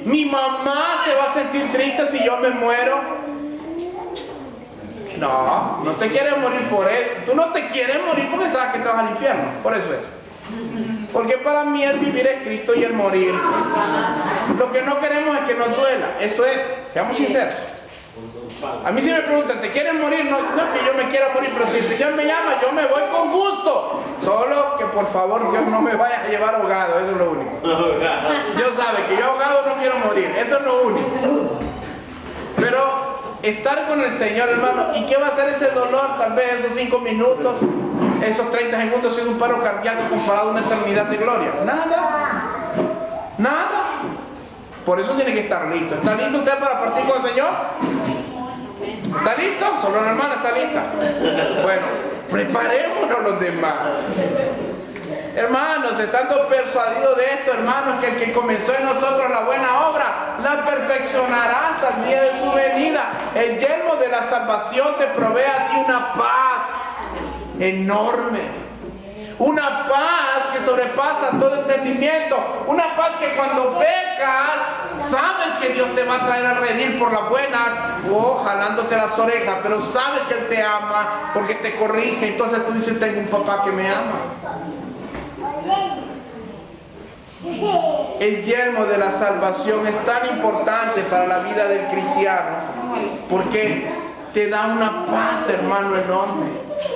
mi mamá se va a sentir triste si yo me muero. No, no te quieres morir por él. Tú no te quieres morir porque sabes que te vas al infierno. Por eso es. Porque para mí el vivir es Cristo y el morir. Lo que no queremos es que nos duela. Eso es, seamos sinceros. A mí si me preguntan, ¿te quieres morir? No, no es que yo me quiera morir, pero si el Señor me llama, yo me voy con gusto. Solo que por favor Dios no me vaya a llevar ahogado, eso es lo único. Dios sabe que yo ahogado no quiero morir, eso es lo único. Pero estar con el Señor, hermano, ¿y qué va a hacer ese dolor? Tal vez esos 5 minutos, esos 30 segundos, es un paro cardíaco comparado a una eternidad de gloria. Nada, nada. Por eso tiene que estar listo. ¿Está listo usted para partir con el Señor? ¿Está listo? Solo una hermana está lista. Bueno, preparémonos los demás. Hermanos, estando persuadidos de esto, hermanos, que el que comenzó en nosotros la buena obra, la perfeccionará hasta el día de su venida. El yelmo de la salvación te provee a ti una paz enorme. Una paz que sobrepasa todo entendimiento. Una paz que cuando pecas, sabes que Dios te va a traer a redimir por las buenas o jalándote las orejas, pero sabes que Él te ama porque te corrige. Entonces tú dices, tengo un papá que me ama. El yelmo de la salvación es tan importante para la vida del cristiano porque te da una paz, hermano, enorme.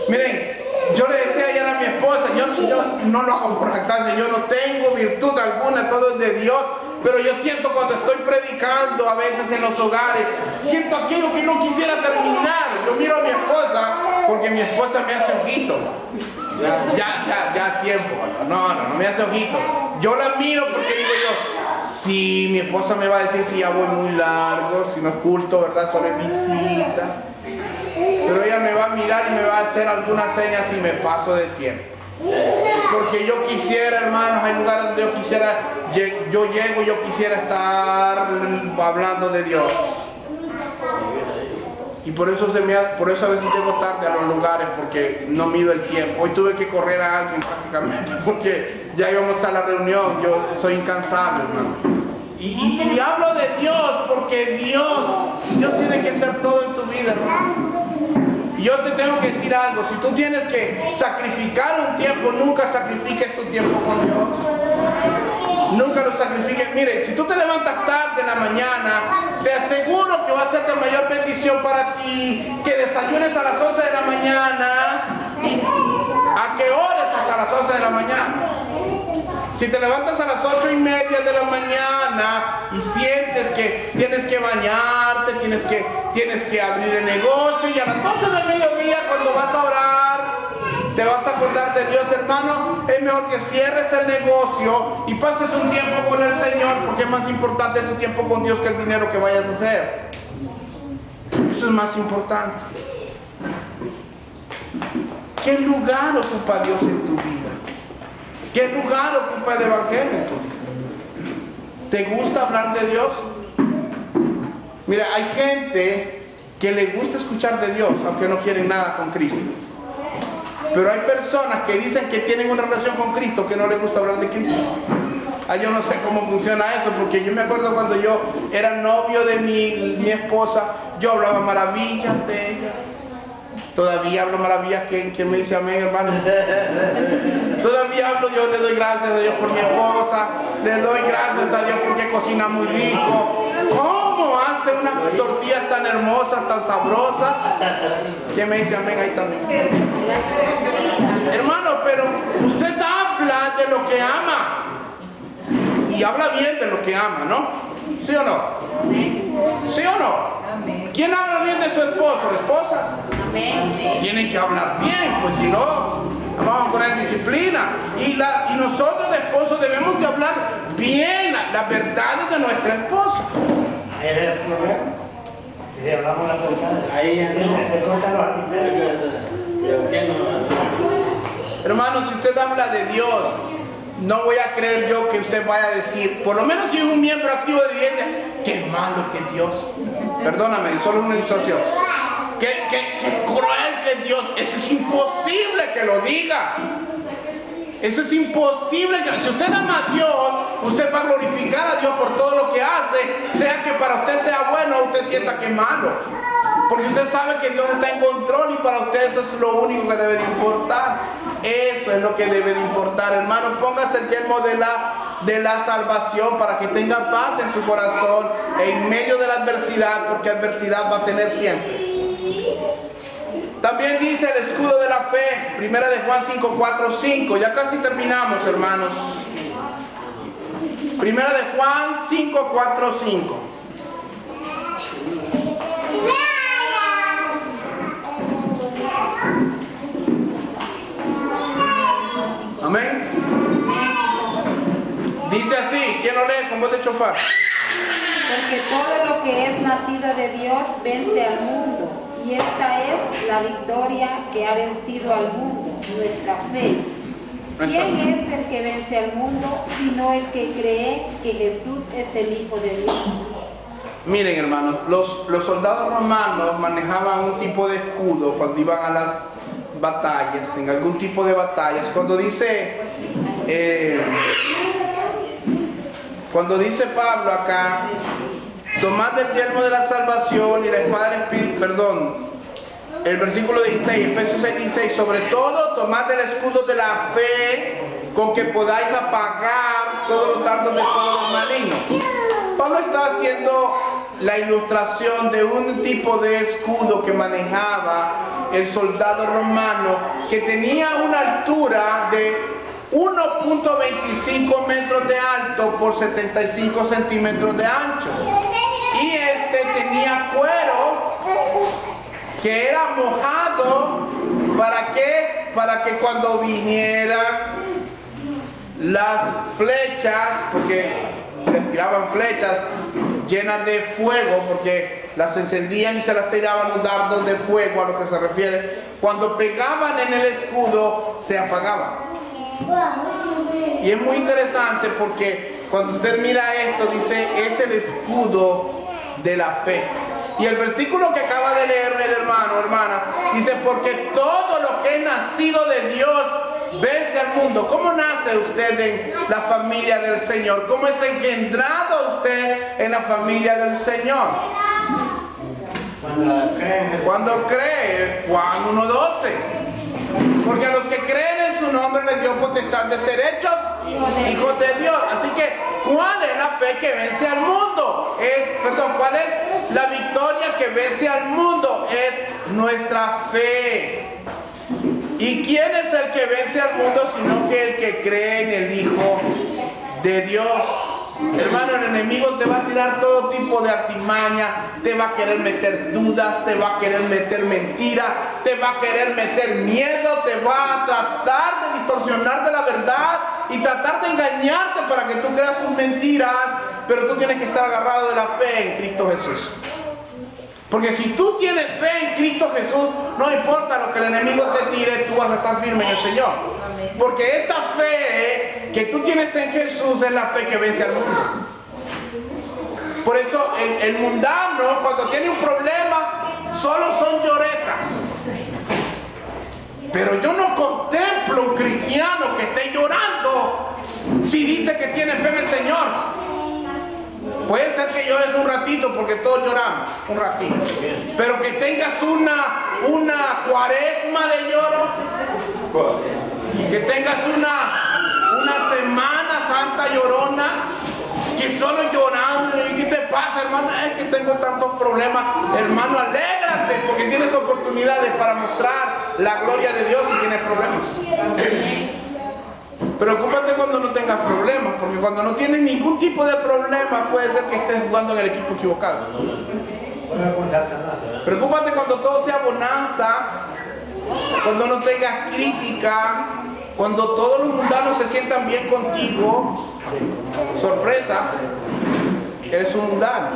Miren, yo le decía ayer a mi esposa, yo no lo hago por jactancia, yo no tengo virtud alguna, todo es de Dios, pero yo siento cuando estoy predicando a veces en los hogares, siento aquello que no quisiera terminar. Yo miro a mi esposa, porque mi esposa me hace ojito. Ya tiempo, no me hace ojito. Yo la miro porque digo yo, si mi esposa me va a decir si ya voy muy largo, si no es culto, ¿verdad? Solo es visita. Pero ella me va a mirar y me va a hacer algunas señas si me paso de tiempo. Porque yo quisiera, hermanos, hay lugares donde yo llego y yo quisiera estar hablando de Dios. Y por eso a veces llego tarde a los lugares porque no mido el tiempo. Hoy tuve que correr a alguien prácticamente porque ya íbamos a la reunión. Yo soy incansable, hermano. Y hablo de Dios porque Dios tiene que ser todo en tu vida, hermano. Y yo te tengo que decir algo, si tú tienes que sacrificar un tiempo, nunca sacrifiques tu tiempo con Dios. Nunca lo sacrifiques. Mire, si tú te levantas tarde en la mañana, te aseguro que va a ser de mayor bendición para ti que desayunes a las 11 de la mañana, a que ores hasta las 11 de la mañana. Si te levantas a las 8:30 de la mañana y sientes que tienes que bañarte, tienes que abrir el negocio y a las 12 del mediodía cuando vas a orar, te vas a acordar de Dios, hermano, es mejor que cierres el negocio y pases un tiempo con el Señor porque es más importante tu tiempo con Dios que el dinero que vayas a hacer. Eso es más importante. ¿Qué lugar ocupa Dios en tu vida? ¿Qué lugar ocupa el Evangelio en tu vida? ¿Te gusta hablar de Dios? Mira, hay gente que le gusta escuchar de Dios, aunque no quieren nada con Cristo. Pero hay personas que dicen que tienen una relación con Cristo, que no les gusta hablar de Cristo. Yo no sé cómo funciona eso, porque yo me acuerdo cuando yo era novio de mi esposa, yo hablaba maravillas de ella. Todavía hablo maravillas. ¿Quién me dice amén, hermano? Todavía hablo, yo le doy gracias a Dios por mi esposa, le doy gracias a Dios porque cocina muy rico. ¿Cómo hace unas tortillas tan hermosas, tan sabrosas? ¿Quién me dice amén ahí también? Hermano, pero usted habla de lo que ama. Y habla bien de lo que ama, ¿no? ¿Sí o no? ¿Sí o no? ¿Quién habla bien de su esposo? ¿Esposas? Tienen que hablar bien, pues si no, vamos a poner disciplina. Y nosotros de esposos debemos de hablar bien las verdades de nuestra esposa. Ahí es el problema. Si hablamos la verdad, Ahí hermano, si usted habla de Dios, no voy a creer yo que usted vaya a decir, por lo menos si es un miembro activo de la iglesia, qué malo que es Dios. Perdóname, solo una ilustración. Qué cruel que es Dios. Eso es imposible que lo diga. Eso es imposible. Si usted ama a Dios, usted va a glorificar a Dios por todo lo que hace, sea que para usted sea bueno o usted sienta que es malo. Porque usted sabe que Dios está en control y para usted eso es lo único que debe de importar. Eso es lo que debe de importar, hermano. Póngase el yelmo de la salvación para que tenga paz en su corazón en medio de la adversidad, porque adversidad va a tener siempre. También dice el escudo de la fe, primera de Juan 5, 4, 5. Ya casi terminamos, hermanos. Primera de Juan 5, 4, 5. Amén. Dice así, ¿quién lo lee con voz de chofar? Porque todo lo que es nacido de Dios vence al mundo, y esta es la victoria que ha vencido al mundo, nuestra fe. ¿Quién es el que vence al mundo, sino el que cree que Jesús es el Hijo de Dios? Miren, hermanos, los soldados romanos manejaban un tipo de escudo cuando iban a las batallas, en algún tipo de batallas. Cuando dice Pablo acá, tomad el yelmo de la salvación y la espada del Espíritu, el versículo 16, Efesios 6, 16, sobre todo tomad el escudo de la fe con que podáis apagar todos los dardos de fuego del maligno. Pablo está haciendo la ilustración de un tipo de escudo que manejaba el soldado romano, que tenía una altura de 1.25 metros de alto por 75 centímetros de ancho, y tenía cuero que era mojado. ¿Para qué? Para que cuando vinieran las flechas, porque les tiraban flechas llenas de fuego, porque las encendían y se las tiraban los dardos de fuego, a lo que se refiere, cuando pegaban en el escudo se apagaban. Y es muy interesante porque cuando usted mira esto, dice, es el escudo de la fe. Y el versículo que acaba de leer el hermano, hermana, dice, porque todo lo que es nacido de Dios vence al mundo. ¿Cómo nace usted en la familia del Señor? ¿Cómo es engendrado usted en la familia del Señor? Cuando cree, Juan 1:12. Porque a los que creen en su nombre les dio potestad de ser hechos hijos de Dios. Así que, ¿cuál es la fe que vence al mundo? ¿Cuál es la victoria que vence al mundo? Es nuestra fe. ¿Y quién es el que vence al mundo sino que el que cree en el Hijo de Dios? Hermano, el enemigo te va a tirar todo tipo de artimaña, te va a querer meter dudas, te va a querer meter mentiras, te va a querer meter miedo, te va a tratar de distorsionarte la verdad y tratar de engañarte para que tú creas sus mentiras, pero tú tienes que estar agarrado de la fe en Cristo Jesús. Porque si tú tienes fe en Cristo Jesús, no importa lo que el enemigo te tire, tú vas a estar firme en el Señor. Porque esta fe que tú tienes en Jesús es la fe que vence al mundo. Por eso el mundano, cuando tiene un problema, solo son lloretas. Pero yo no contemplo un cristiano que esté llorando si dice que tiene fe en el Señor. Puede ser que llores un ratito, porque todos lloramos un ratito, pero que tengas una cuaresma de lloro, que tengas una semana santa llorona, que solo llorando. ¿Y qué te pasa, hermano? Es que tengo tantos problemas. Hermano, alégrate, porque tienes oportunidades para mostrar la gloria de Dios y tienes problemas. Preocúpate cuando no tengas problemas, porque cuando no tienes ningún tipo de problema, puede ser que estés jugando en el equipo equivocado. Preocúpate cuando todo sea bonanza, cuando no tengas crítica, cuando todos los mundanos se sientan bien contigo. Sorpresa, eres un mundano.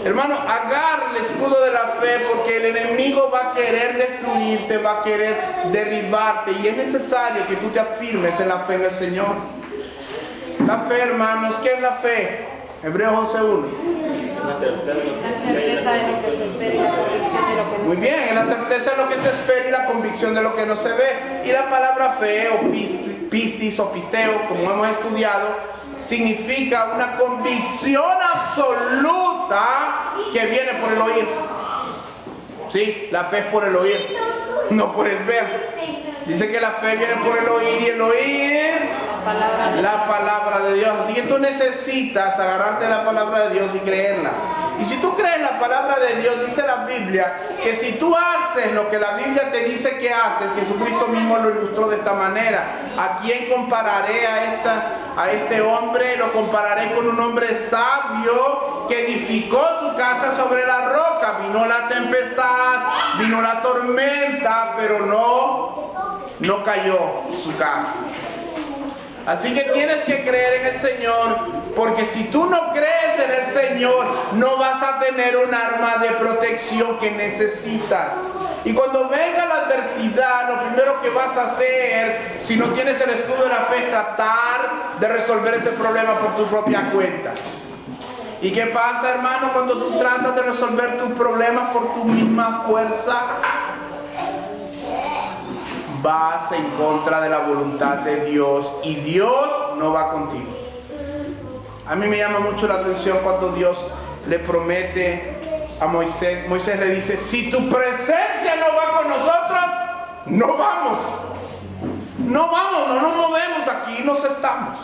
Hermano, agarra el escudo de la fe, porque el enemigo va a querer destruirte, va a querer derribarte, y es necesario que tú te afirmes en la fe en el Señor. La fe, hermanos, ¿qué es la fe? Hebreos 11:1. La certeza de lo que se espera y la convicción de lo que no se ve. Muy bien, es la certeza de lo que se espera y la convicción de lo que no se ve. Y la palabra fe, o pistis o pisteo, como hemos estudiado, significa una convicción absoluta nota que viene por el oír. Sí, la fe es por el oír, no por el ver. Dice que la fe viene por el oír y el oír la palabra de Dios. Así que tú necesitas agarrarte la palabra de Dios y creerla. Y si tú crees la palabra de Dios, dice la Biblia, que si tú haces lo que la Biblia te dice que haces, Jesucristo mismo lo ilustró de esta manera. ¿A quién compararé a este hombre? Lo compararé con un hombre sabio que edificó su casa sobre la roca. Vino la tempestad, vino la tormenta, pero no cayó su casa. Así que tienes que creer en el Señor, porque si tú no crees en el Señor, no vas a tener un arma de protección que necesitas. Y cuando venga la adversidad, lo primero que vas a hacer, si no tienes el escudo de la fe, es tratar de resolver ese problema por tu propia cuenta. ¿Y qué pasa, hermano, cuando tú tratas de resolver tus problemas por tu misma fuerza? Vas en contra de la voluntad de Dios y Dios no va contigo. A mí me llama mucho la atención cuando Dios le promete a Moisés. Moisés le dice: si tu presencia no va con nosotros, no vamos. No vamos, no nos movemos, aquí nos estamos.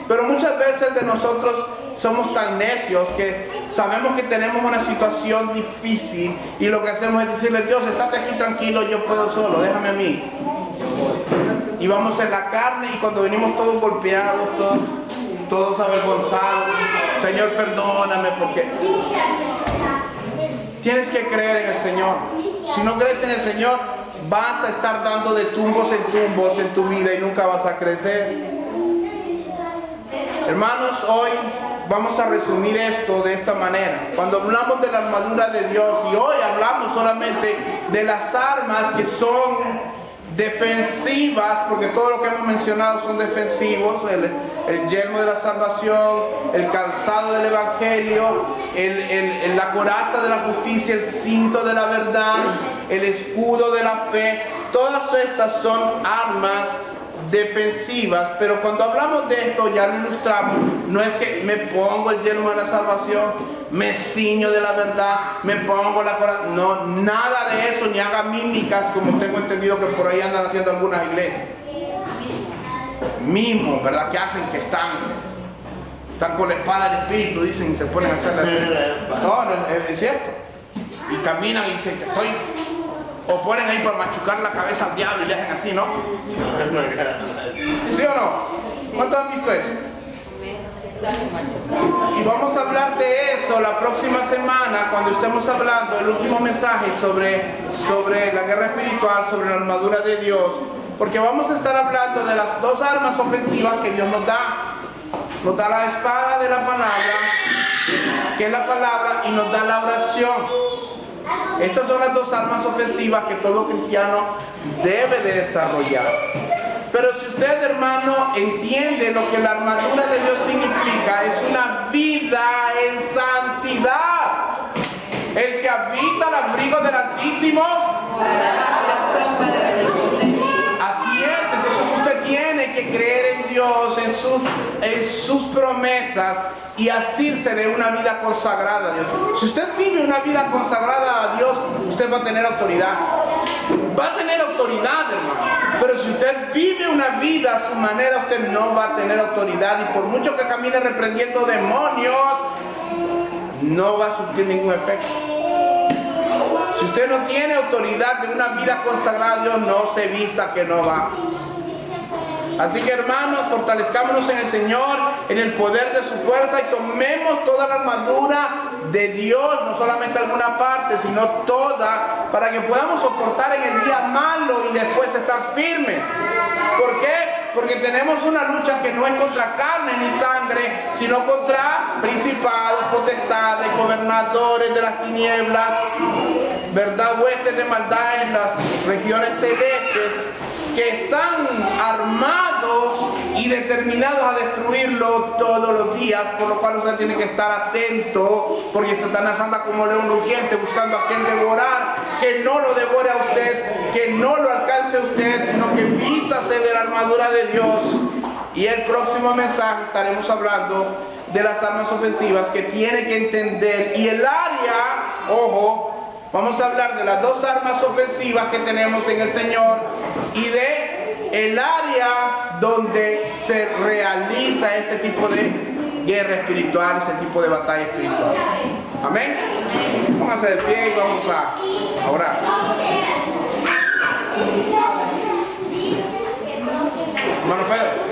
Pero muchas veces de nosotros somos tan necios que sabemos que tenemos una situación difícil y lo que hacemos es decirle: Dios, estate aquí tranquilo, yo puedo solo, déjame a mí. Y vamos en la carne, y cuando venimos todos golpeados, todos avergonzados, Señor, perdóname, porque tienes que creer en el Señor. Si no crees en el Señor, vas a estar dando de tumbos en tu vida y nunca vas a crecer. Hermanos, hoy vamos a resumir esto de esta manera. Cuando hablamos de la armadura de Dios, y hoy hablamos solamente de las armas que son defensivas, porque todo lo que hemos mencionado son defensivos: el yelmo de la salvación, el calzado del evangelio, la coraza de la justicia, el cinto de la verdad, el escudo de la fe. Todas estas son armas defensivas. Pero cuando hablamos de esto, ya lo ilustramos, no es que me pongo el yelmo de la salvación, me ciño de la verdad, me pongo la coraza, no, nada de eso, ni haga mímicas como tengo entendido que por ahí andan haciendo algunas iglesias. Mimos, ¿verdad? Que hacen que están con la espada del Espíritu, dicen, y se ponen a hacerla así. No, es cierto. Y caminan y dicen que estoy. O ponen ahí para machucar la cabeza al diablo y le hacen así, ¿no? ¿Sí o no? ¿Cuántos han visto eso? Y vamos a hablar de eso la próxima semana, cuando estemos hablando del último mensaje sobre la guerra espiritual, sobre la armadura de Dios, porque vamos a estar hablando de las dos armas ofensivas que Dios nos da. Nos da la espada de la palabra, que es la palabra, y nos da la oración. Estas son las dos armas ofensivas que todo cristiano debe de desarrollar. Pero si usted, hermano, entiende lo que la armadura de Dios significa, es una vida en santidad. El que habita al abrigo del Altísimo, así es. Entonces usted tiene que creer en Dios, en sus promesas, y asirse de una vida consagrada a Dios. Si usted vive una vida consagrada a Dios, usted va a tener autoridad. Va a tener autoridad, hermano. Pero si usted vive una vida a su manera, usted no va a tener autoridad. Y por mucho que camine reprendiendo demonios, no va a surtir ningún efecto. Si usted no tiene autoridad de una vida consagrada a Dios, no se vista que no va. Así que, hermanos, fortalezcámonos en el Señor, en el poder de su fuerza, y tomemos toda la armadura de Dios, no solamente alguna parte, sino toda, para que podamos soportar en el día malo y después estar firmes. ¿Por qué? Porque tenemos una lucha que no es contra carne ni sangre, sino contra principados, potestades, gobernadores de las tinieblas, verdad, huestes de maldad en las regiones celestes, que están armados y determinados a destruirlo todos los días, por lo cual usted tiene que estar atento, porque Satanás anda como león rugiente buscando a quien devorar. Que no lo devore a usted, que no lo alcance a usted, sino que vístase de la armadura de Dios. Y el próximo mensaje estaremos hablando de las armas ofensivas que tiene que entender. Y el área, ojo, vamos a hablar de las dos armas ofensivas que tenemos en el Señor y de el área donde se realiza este tipo de guerra espiritual, ese tipo de batalla espiritual. Amén. Pónganse de pie y vamos a orar. Hermano Pedro.